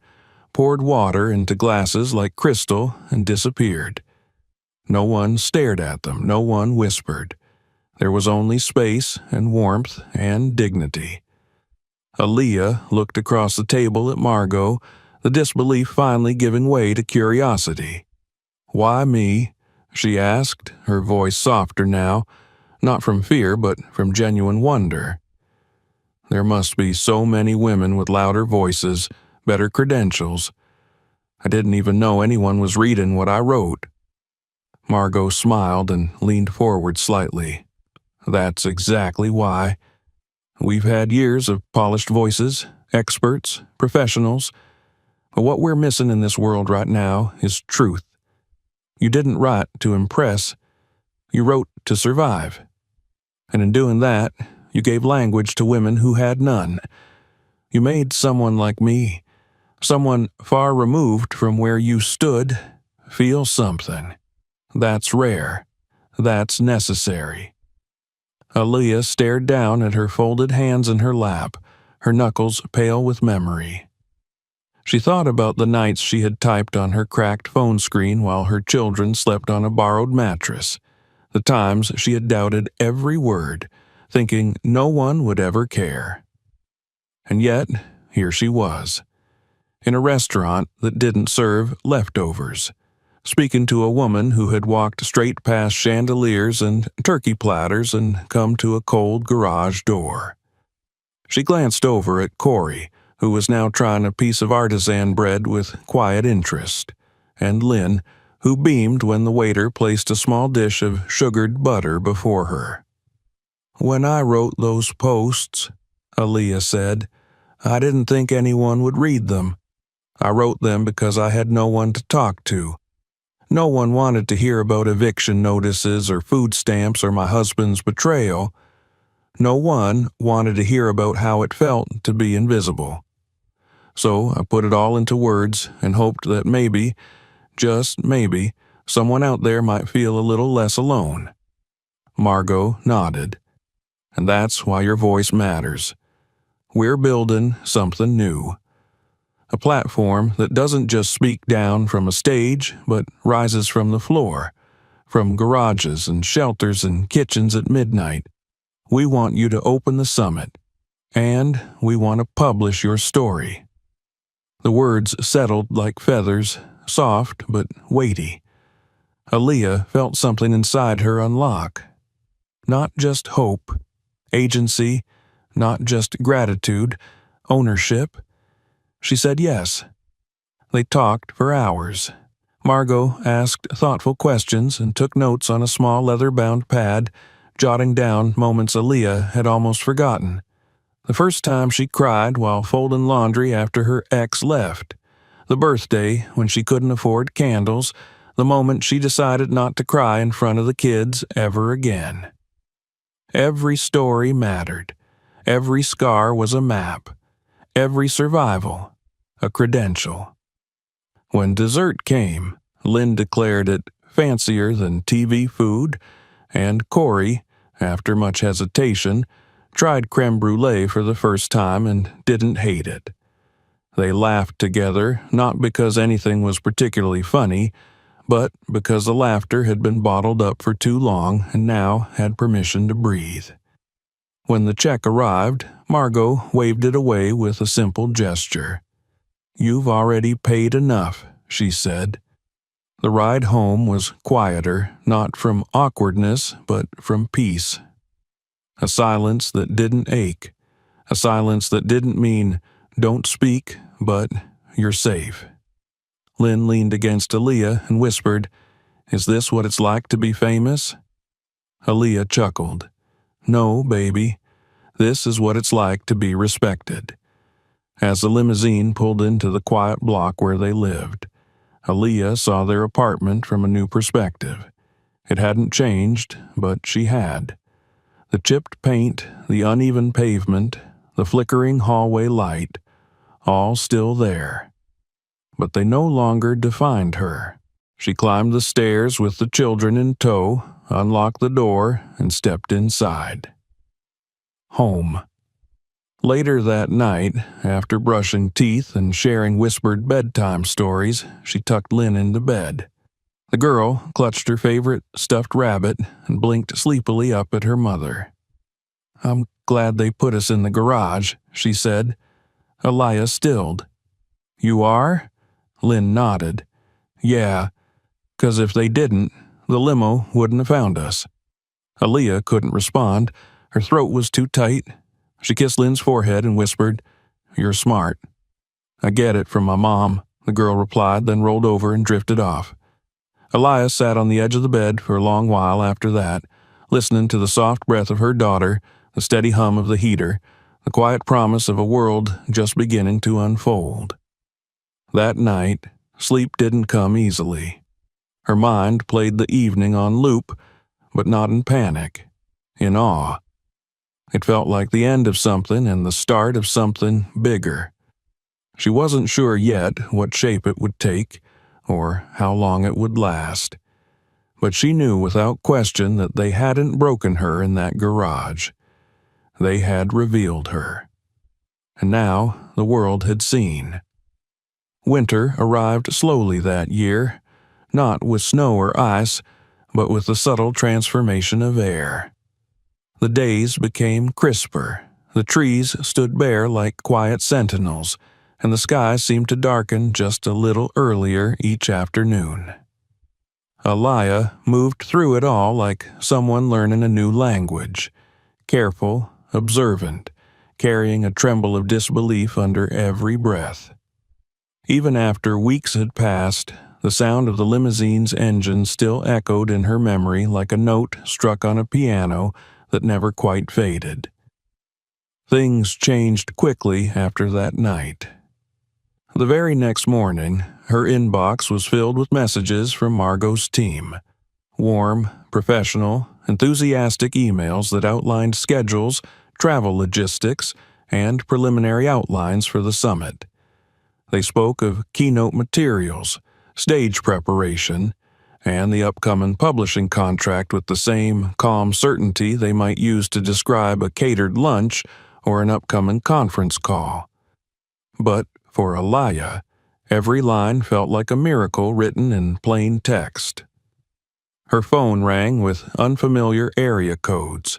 Speaker 1: poured water into glasses like crystal, and disappeared. No one stared at them, no one whispered. There was only space and warmth and dignity. Aaliyah looked across the table at Margot, the disbelief finally giving way to curiosity. "Why me?" she asked, her voice softer now, not from fear but from genuine wonder. There must be so many women with louder voices, better credentials. I didn't even know anyone was reading what I wrote. Margot smiled and leaned forward slightly. That's exactly why. We've had years of polished voices, experts, professionals, but what we're missing in this world right now is truth. You didn't write to impress, you wrote to survive. And in doing that, you gave language to women who had none. You made someone like me, someone far removed from where you stood, feel something. That's rare. That's necessary. Aaliyah stared down at her folded hands in her lap, her knuckles pale with memory. She thought about the nights she had typed on her cracked phone screen while her children slept on a borrowed mattress, the times she had doubted every word, thinking no one would ever care. And yet, here she was, in a restaurant that didn't serve leftovers, speaking to a woman who had walked straight past chandeliers and turkey platters and come to a cold garage door. She glanced over at Corey, who was now trying a piece of artisan bread with quiet interest, and Lynn, who beamed when the waiter placed a small dish of sugared butter before her. "When I wrote those posts," Aaliyah said, "I didn't think anyone would read them. I wrote them because I had no one to talk to. No one wanted to hear about eviction notices or food stamps or my husband's betrayal. No one wanted to hear about how it felt to be invisible. So I put it all into words and hoped that maybe, just maybe, someone out there might feel a little less alone." Margot nodded. "And that's why your voice matters. We're building something new. A platform that doesn't just speak down from a stage, but rises from the floor, from garages and shelters and kitchens at midnight. We want you to open the summit, and we want to publish your story." The words settled like feathers, soft but weighty. Aaliyah felt something inside her unlock. Not just hope, agency, not just gratitude, ownership. She said yes. They talked for hours. Margot asked thoughtful questions and took notes on a small leather-bound pad, jotting down moments Aaliyah had almost forgotten. The first time she cried while folding laundry after her ex left. The birthday when she couldn't afford candles. The moment she decided not to cry in front of the kids ever again. Every story mattered. Every scar was a map. Every survival, a credential. When dessert came, Lynn declared it fancier than TV food, and Corey, after much hesitation, tried creme brulee for the first time and didn't hate it. They laughed together, not because anything was particularly funny, but because the laughter had been bottled up for too long and now had permission to breathe. When the check arrived, Margot waved it away with a simple gesture. "You've already paid enough," she said. The ride home was quieter, not from awkwardness, but from peace. A silence that didn't ache. A silence that didn't mean, "Don't speak," but "You're safe." Lynn leaned against Aaliyah and whispered, "Is this what it's like to be famous?" Aaliyah chuckled. "No, baby. This is what it's like to be respected." As the limousine pulled into the quiet block where they lived, Aaliyah saw their apartment from a new perspective. It hadn't changed, but she had. The chipped paint, the uneven pavement, the flickering hallway light, all still there. But they no longer defined her. She climbed the stairs with the children in tow, unlocked the door, and stepped inside. Home. Later that night, after brushing teeth and sharing whispered bedtime stories, she tucked Lynn into bed. The girl clutched her favorite stuffed rabbit and blinked sleepily up at her mother. "I'm glad they put us in the garage," she said. Aliyah stilled. "You are?" Lynn nodded. "Yeah, 'cause if they didn't, the limo wouldn't have found us." Aliyah couldn't respond. Her throat was too tight. She kissed Lynn's forehead and whispered, "You're smart." "I get it from my mom," the girl replied, then rolled over and drifted off. Aliyah sat on the edge of the bed for a long while after that, listening to the soft breath of her daughter, the steady hum of the heater, the quiet promise of a world just beginning to unfold. That night, sleep didn't come easily. Her mind played the evening on loop, but not in panic, in awe. It felt like the end of something and the start of something bigger. She wasn't sure yet what shape it would take, or how long it would last. But she knew without question that they hadn't broken her in that garage. They had revealed her. And now the world had seen. Winter arrived slowly that year, not with snow or ice, but with the subtle transformation of air. The days became crisper, the trees stood bare like quiet sentinels, and the sky seemed to darken just a little earlier each afternoon. Aliyah moved through it all like someone learning a new language, careful, observant, carrying a tremble of disbelief under every breath. Even after weeks had passed, the sound of the limousine's engine still echoed in her memory like a note struck on a piano that never quite faded. Things changed quickly after that night. The very next morning, her inbox was filled with messages from Margot's team. Warm, professional, enthusiastic emails that outlined schedules, travel logistics, and preliminary outlines for the summit. They spoke of keynote materials, stage preparation, and the upcoming publishing contract with the same calm certainty they might use to describe a catered lunch or an upcoming conference call. But for Aliyah, every line felt like a miracle written in plain text. Her phone rang with unfamiliar area codes.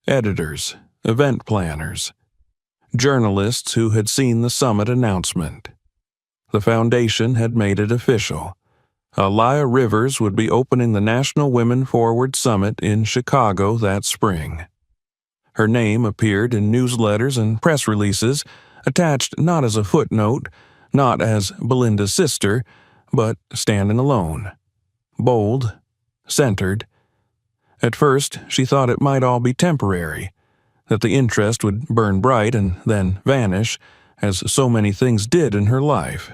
Speaker 1: Editors, event planners, journalists who had seen the summit announcement. The foundation had made it official. Aliyah Rivers would be opening the National Women Forward Summit in Chicago that spring. Her name appeared in newsletters and press releases, attached not as a footnote, not as Belinda's sister, but standing alone. Bold, centered. At first, she thought it might all be temporary, that the interest would burn bright and then vanish, as so many things did in her life.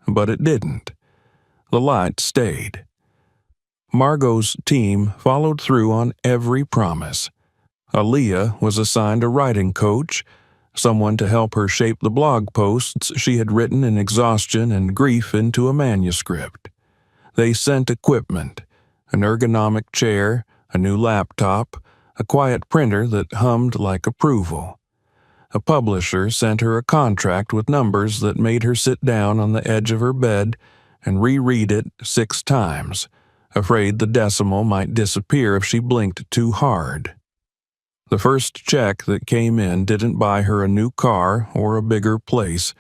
Speaker 1: But it didn't. The light stayed. Margot's team followed through on every promise. Aliyah was assigned a writing coach, someone to help her shape the blog posts she had written in exhaustion and grief into a manuscript. They sent equipment, an ergonomic chair, a new laptop, a quiet printer that hummed like approval. A publisher sent her a contract with numbers that made her sit down on the edge of her bed and reread it 6 times, afraid the decimal might disappear if she blinked too hard. The first check that came in didn't buy her a new car or a bigger place,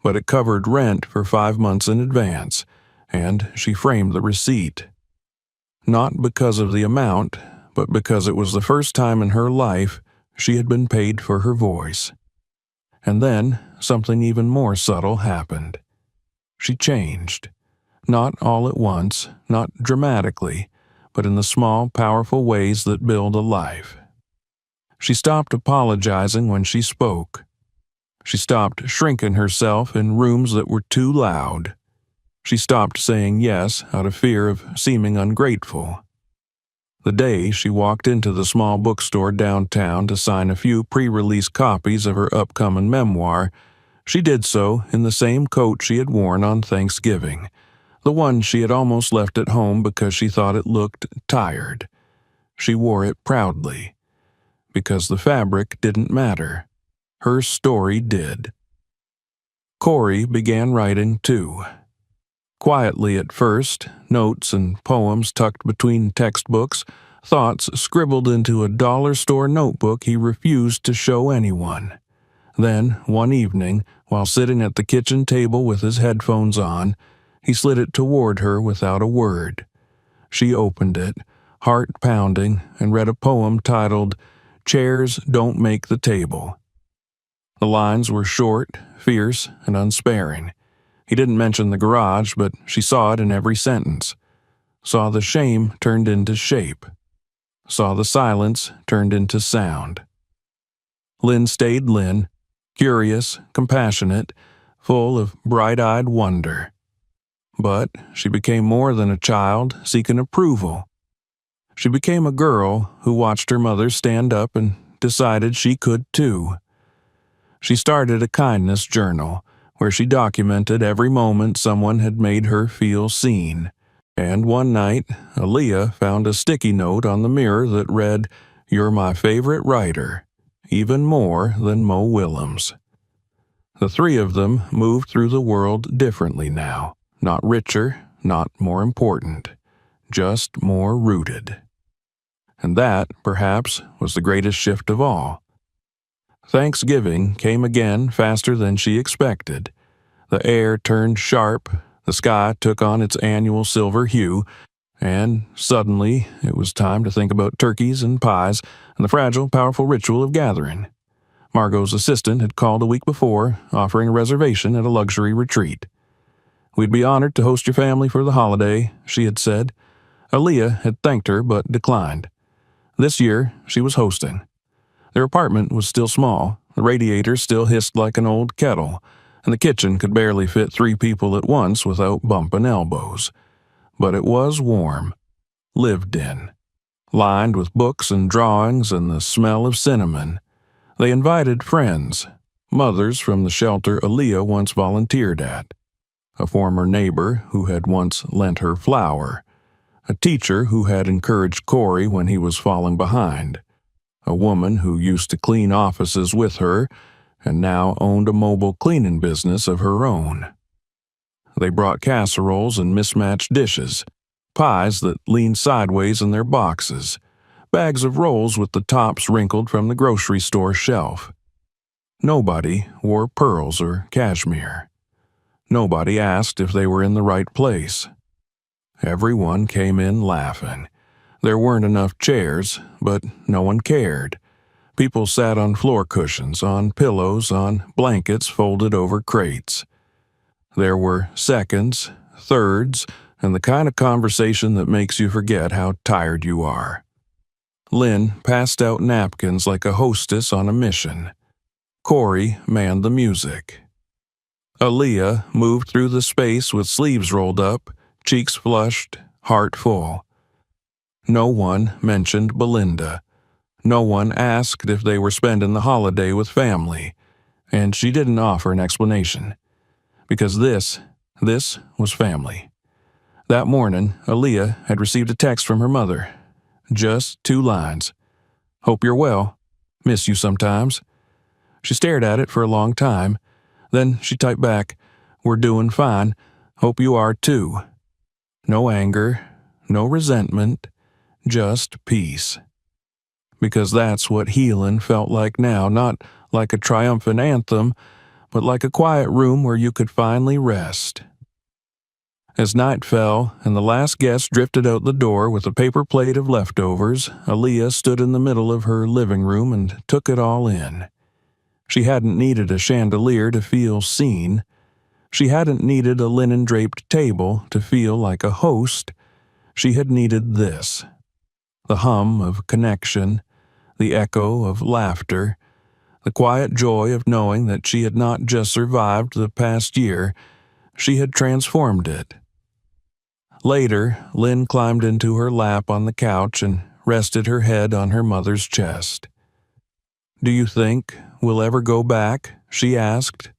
Speaker 1: but it covered rent for 5 months in advance, and she framed the receipt. Not because of the amount, but because it was the first time in her life she had been paid for her voice. And then something even more subtle happened. She changed. Not all at once, not dramatically, but in the small, powerful ways that build a life. She stopped apologizing when she spoke. She stopped shrinking herself in rooms that were too loud. She stopped saying yes out of fear of seeming ungrateful. The day she walked into the small bookstore downtown to sign a few pre-release copies of her upcoming memoir, she did so in the same coat she had worn on Thanksgiving, the one she had almost left at home because she thought it looked tired. She wore it proudly, because the fabric didn't matter. Her story did. Corey began writing too. Quietly at first, notes and poems tucked between textbooks, thoughts scribbled into a dollar store notebook he refused to show anyone. Then, one evening, while sitting at the kitchen table with his headphones on, he slid it toward her without a word. She opened it, heart pounding, and read a poem titled, "Chairs Don't Make the Table." The lines were short, fierce, and unsparing. He didn't mention the garage, but she saw it in every sentence. Saw the shame turned into shape. Saw the silence turned into sound. Lynn stayed Lynn, curious, compassionate, full of bright-eyed wonder. But she became more than a child seeking approval. She became a girl who watched her mother stand up and decided she could too. She started a kindness journal where she documented every moment someone had made her feel seen. And one night, Aaliyah found a sticky note on the mirror that read, "You're my favorite writer, even more than Mo Willems." The three of them moved through the world differently now. Not richer, not more important, just more rooted. And that, perhaps, was the greatest shift of all. Thanksgiving came again faster than she expected. The air turned sharp, the sky took on its annual silver hue, and suddenly it was time to think about turkeys and pies and the fragile, powerful ritual of gathering. Margot's assistant had called a week before, offering a reservation at a luxury retreat. "We'd be honored to host your family for the holiday," she had said. Aaliyah had thanked her but declined. This year, she was hosting. Their apartment was still small, the radiator still hissed like an old kettle, and the kitchen could barely fit 3 people at once without bumping elbows. But it was warm, lived in, lined with books and drawings and the smell of cinnamon. They invited friends, mothers from the shelter Aaliyah once volunteered at, a former neighbor who had once lent her flour, a teacher who had encouraged Corey when he was falling behind, a woman who used to clean offices with her and now owned a mobile cleaning business of her own. They brought casseroles and mismatched dishes, pies that leaned sideways in their boxes, bags of rolls with the tops wrinkled from the grocery store shelf. Nobody wore pearls or cashmere. Nobody asked if they were in the right place. Everyone came in laughing. There weren't enough chairs, but no one cared. People sat on floor cushions, on pillows, on blankets folded over crates. There were seconds, thirds, and the kind of conversation that makes you forget how tired you are. Lynn passed out napkins like a hostess on a mission. Corey manned the music. Aaliyah moved through the space with sleeves rolled up, cheeks flushed, heart full. No one mentioned Belinda. No one asked if they were spending the holiday with family, and she didn't offer an explanation. Because this was family. That morning, Aaliyah had received a text from her mother. Just 2 lines. "Hope you're well. Miss you sometimes." She stared at it for a long time. Then she typed back, "We're doing fine. Hope you are too." No anger, no resentment, just peace. Because that's what healing felt like now, not like a triumphant anthem, but like a quiet room where you could finally rest. As night fell and the last guest drifted out the door with a paper plate of leftovers, Aaliyah stood in the middle of her living room and took it all in. She hadn't needed a chandelier to feel seen. She hadn't needed a linen-draped table to feel like a host. She had needed this. The hum of connection, the echo of laughter, the quiet joy of knowing that she had not just survived the past year, she had transformed it. Later, Lynn climbed into her lap on the couch and rested her head on her mother's chest. "Do you think we'll ever go back?" she asked.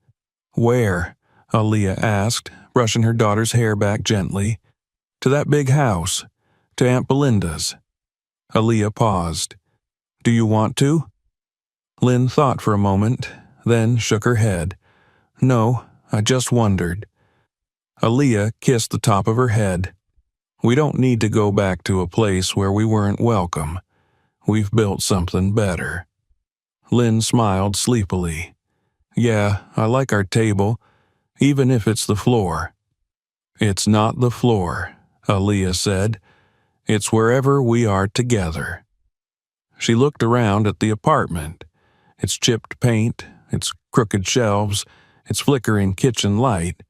Speaker 1: "Where?" Aaliyah asked, brushing her daughter's hair back gently. "To that big house. To Aunt Belinda's." Aaliyah paused. "Do you want to?" Lynn thought for a moment, then shook her head. "No, I just wondered." Aaliyah kissed the top of her head. "We don't need to go back to a place where we weren't welcome. We've built something better." Lynn smiled sleepily. "Yeah, I like our table, even if it's the floor." "It's not the floor," Aaliyah said. "It's wherever we are together." She looked around at the apartment. Its chipped paint, its crooked shelves, its flickering kitchen light,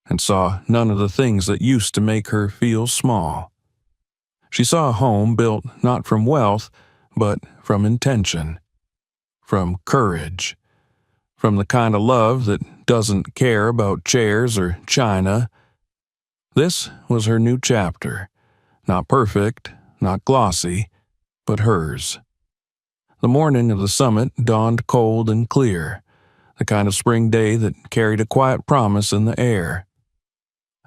Speaker 1: and saw none of the things that used to make her feel small. She saw a home built not from wealth, but from intention, from courage, from the kind of love that doesn't care about chairs or china. This was her new chapter, not perfect, not glossy, but hers. The morning of the summit dawned cold and clear, the kind of spring day that carried a quiet promise in the air.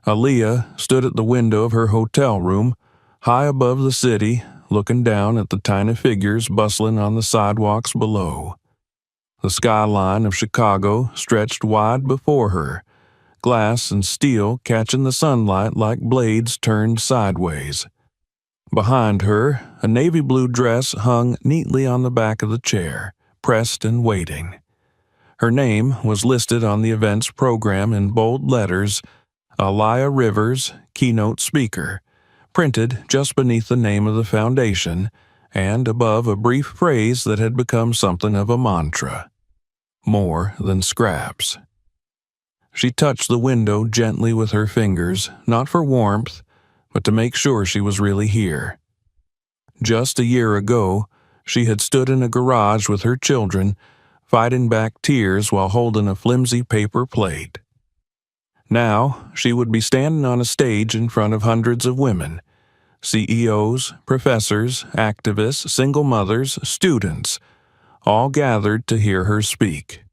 Speaker 1: Aaliyah stood at the window of her hotel room, high above the city, looking down at the tiny figures bustling on the sidewalks below. The skyline of Chicago stretched wide before her, glass and steel catching the sunlight like blades turned sideways. Behind her, a navy blue dress hung neatly on the back of the chair, pressed and waiting. Her name was listed on the event's program in bold letters, "Aaliyah Rivers, Keynote Speaker," printed just beneath the name of the foundation, and above a brief phrase that had become something of a mantra: "More than scraps." She touched the window gently with her fingers, not for warmth, but to make sure she was really here. Just a year ago, she had stood in a garage with her children, fighting back tears while holding a flimsy paper plate. Now, she would be standing on a stage in front of hundreds of women, CEOs, professors, activists, single mothers, students, all gathered to hear her speak.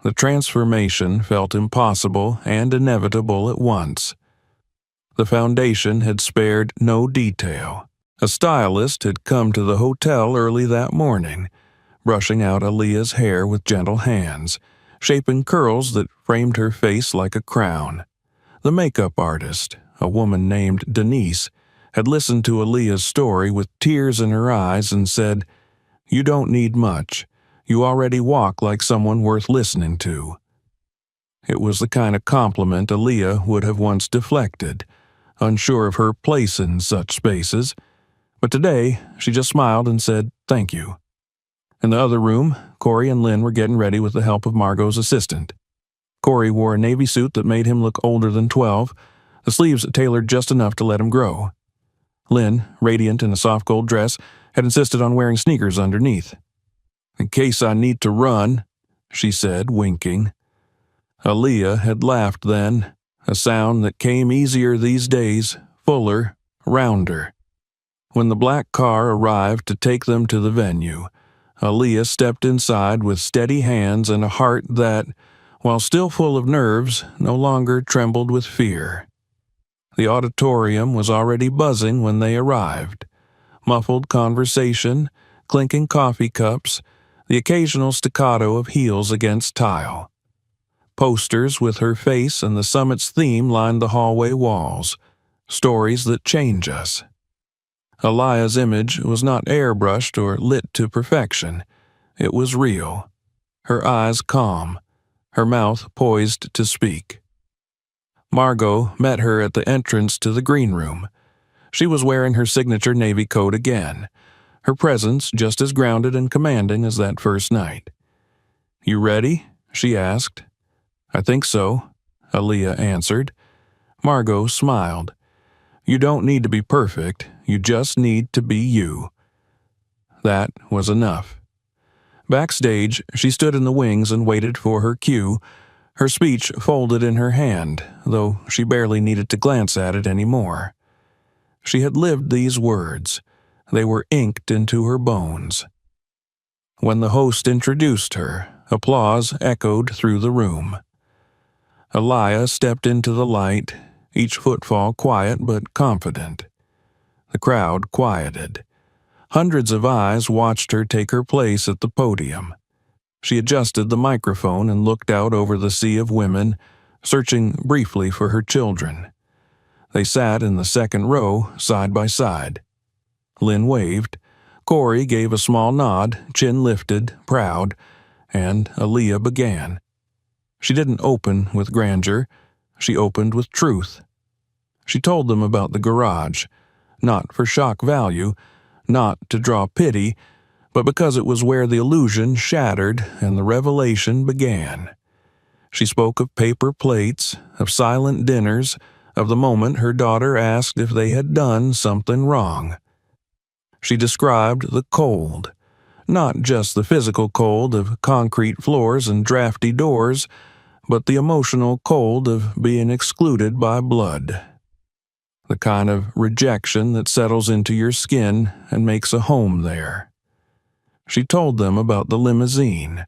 Speaker 1: The transformation felt impossible and inevitable at once. The foundation had spared no detail. A stylist had come to the hotel early that morning, brushing out Aaliyah's hair with gentle hands, shaping curls that framed her face like a crown. The makeup artist, a woman named Denise, had listened to Aaliyah's story with tears in her eyes and said, "You don't need much. You already walk like someone worth listening to." It was the kind of compliment Aaliyah would have once deflected, unsure of her place in such spaces, but today she just smiled and said, "Thank you." In the other room, Corey and Lynn were getting ready with the help of Margot's assistant. Corey wore a navy suit that made him look older than 12, the sleeves tailored just enough to let him grow. Lynn, radiant in a soft gold dress, had insisted on wearing sneakers underneath. "In case I need to run," she said, winking. Aaliyah had laughed then, a sound that came easier these days, fuller, rounder. When the black car arrived to take them to the venue, Aaliyah stepped inside with steady hands and a heart that, while still full of nerves, no longer trembled with fear. The auditorium was already buzzing when they arrived. Muffled conversation, clinking coffee cups, the occasional staccato of heels against tile. Posters with her face and the summit's theme lined the hallway walls. Stories that change us. Aaliyah's image was not airbrushed or lit to perfection. It was real. Her eyes calm, her mouth poised to speak. Margot met her at the entrance to the green room. She was wearing her signature navy coat again, her presence just as grounded and commanding as that first night. "You ready?" she asked. "I think so," Aaliyah answered. Margot smiled. "You don't need to be perfect, you just need to be you." That was enough. Backstage, she stood in the wings and waited for her cue, her speech folded in her hand, though she barely needed to glance at it anymore. She had lived these words. They were inked into her bones. When the host introduced her, applause echoed through the room. Elia stepped into the light, each footfall quiet but confident. The crowd quieted. Hundreds of eyes watched her take her place at the podium. She adjusted the microphone and looked out over the sea of women, searching briefly for her children. They sat in the second row, side by side. Lynn waved. Corey gave a small nod, chin lifted, proud, and Aaliyah began. She didn't open with grandeur. She opened with truth. She told them about the garage, not for shock value, not to draw pity, but because it was where the illusion shattered and the revelation began. She spoke of paper plates, of silent dinners, of the moment her daughter asked if they had done something wrong. She described the cold, not just the physical cold of concrete floors and drafty doors, but the emotional cold of being excluded by blood. The kind of rejection that settles into your skin and makes a home there. She told them about the limousine,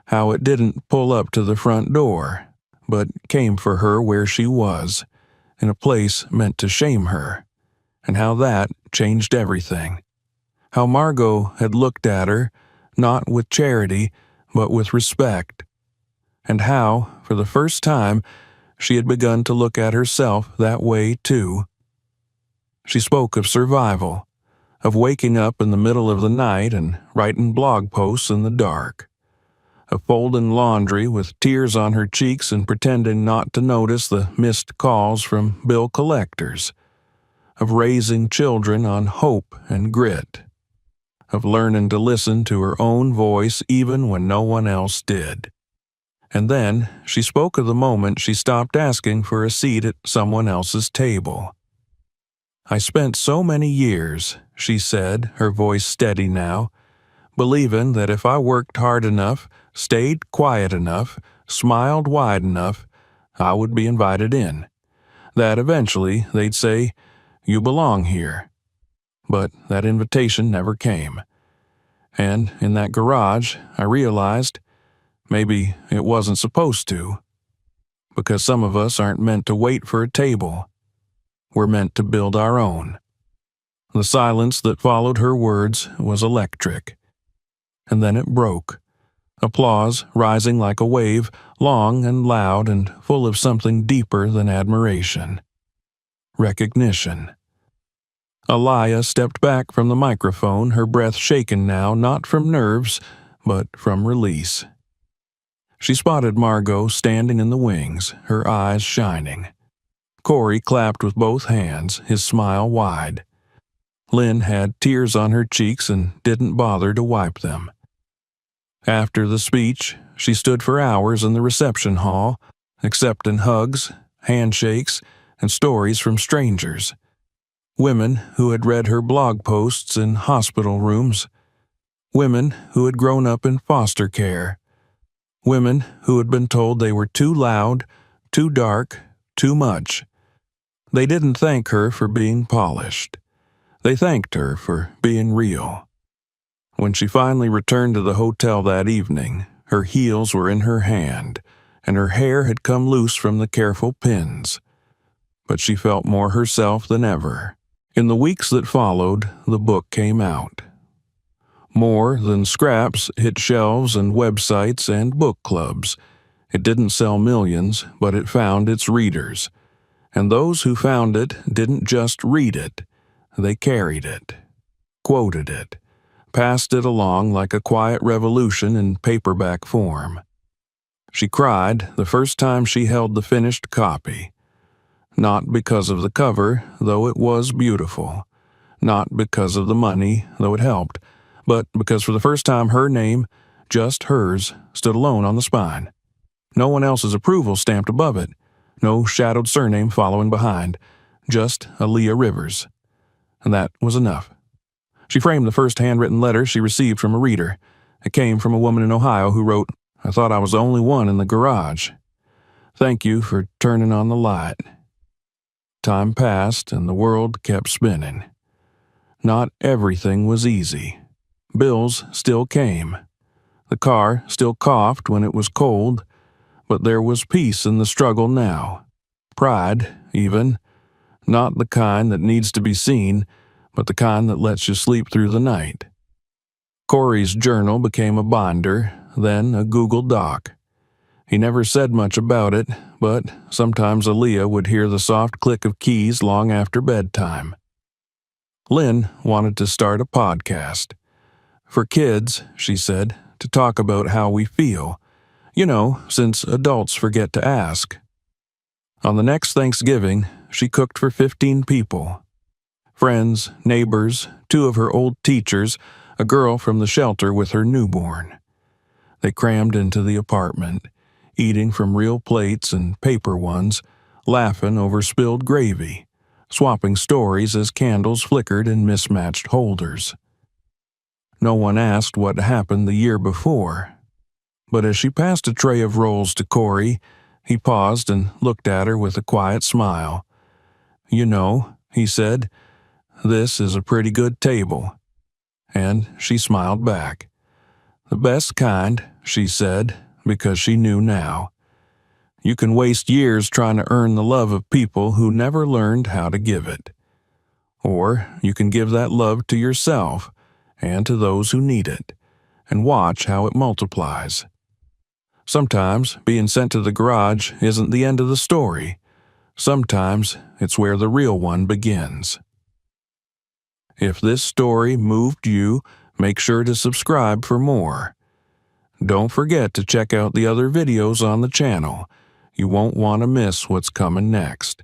Speaker 1: how it didn't pull up to the front door, but came for her where she was, in a place meant to shame her, and how that changed everything. How Margot had looked at her, not with charity, but with respect, and how, for the first time, she had begun to look at herself that way too. She spoke of survival, of waking up in the middle of the night and writing blog posts in the dark, of folding laundry with tears on her cheeks and pretending not to notice the missed calls from bill collectors, of raising children on hope and grit, of learning to listen to her own voice even when no one else did. And then she spoke of the moment she stopped asking for a seat at someone else's table. I spent so many years, she said, her voice steady now, believing that if I worked hard enough, stayed quiet enough, smiled wide enough, I would be invited in. That eventually they'd say, "You belong here." But that invitation never came. And in that garage, I realized maybe it wasn't supposed to. Because some of us aren't meant to wait for a table. We're meant to build our own. The silence that followed her words was electric. And then it broke. Applause rising like a wave, long and loud and full of something deeper than admiration. Recognition. Elia stepped back from the microphone, her breath shaken now, not from nerves, but from release. She spotted Margot standing in the wings, her eyes shining. Corey clapped with both hands, his smile wide. Lynn had tears on her cheeks and didn't bother to wipe them. After the speech, she stood for hours in the reception hall, accepting hugs, handshakes, and stories from strangers. Women who had read her blog posts in hospital rooms. Women who had grown up in foster care. Women who had been told they were too loud, too dark, too much. They didn't thank her for being polished. They thanked her for being real. When she finally returned to the hotel that evening, her heels were in her hand, and her hair had come loose from the careful pins. But she felt more herself than ever. In the weeks that followed, the book came out. More than scraps hit shelves and websites and book clubs. It didn't sell millions, but it found its readers. And those who found it didn't just read it. They carried it, quoted it, passed it along like a quiet revolution in paperback form. She cried the first time she held the finished copy. Not because of the cover, though it was beautiful. Not because of the money, though it helped. But because for the first time her name, just hers, stood alone on the spine. No one else's approval stamped above it. No shadowed surname following behind. Just Aaliyah Rivers. And that was enough. She framed the first handwritten letter she received from a reader. It came from a woman in Ohio who wrote, "I thought I was the only one in the garage. Thank you for turning on the light." Time passed and the world kept spinning. Not everything was easy. Bills still came. The car still coughed when it was cold. But there was peace in the struggle now. Pride, even. Not the kind that needs to be seen, but the kind that lets you sleep through the night. Corey's journal became a binder, then a Google Doc. He never said much about it, but sometimes Aaliyah would hear the soft click of keys long after bedtime. Lynn wanted to start a podcast. For kids, she said, to talk about how we feel. Since adults forget to ask. On the next Thanksgiving, she cooked for 15 people. Friends, neighbors, 2 of her old teachers, a girl from the shelter with her newborn. They crammed into the apartment, eating from real plates and paper ones, laughing over spilled gravy, swapping stories as candles flickered in mismatched holders. No one asked what happened the year before. But as she passed a tray of rolls to Corey, he paused and looked at her with a quiet smile. He said, "This is a pretty good table." And she smiled back. The best kind, she said, because she knew now. You can waste years trying to earn the love of people who never learned how to give it. Or you can give that love to yourself and to those who need it, and watch how it multiplies. Sometimes being sent to the garage isn't the end of the story. Sometimes it's where the real one begins. If this story moved you, make sure to subscribe for more. Don't forget to check out the other videos on the channel. You won't want to miss what's coming next.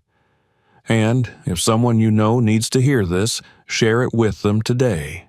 Speaker 1: And if someone you know needs to hear this, share it with them today.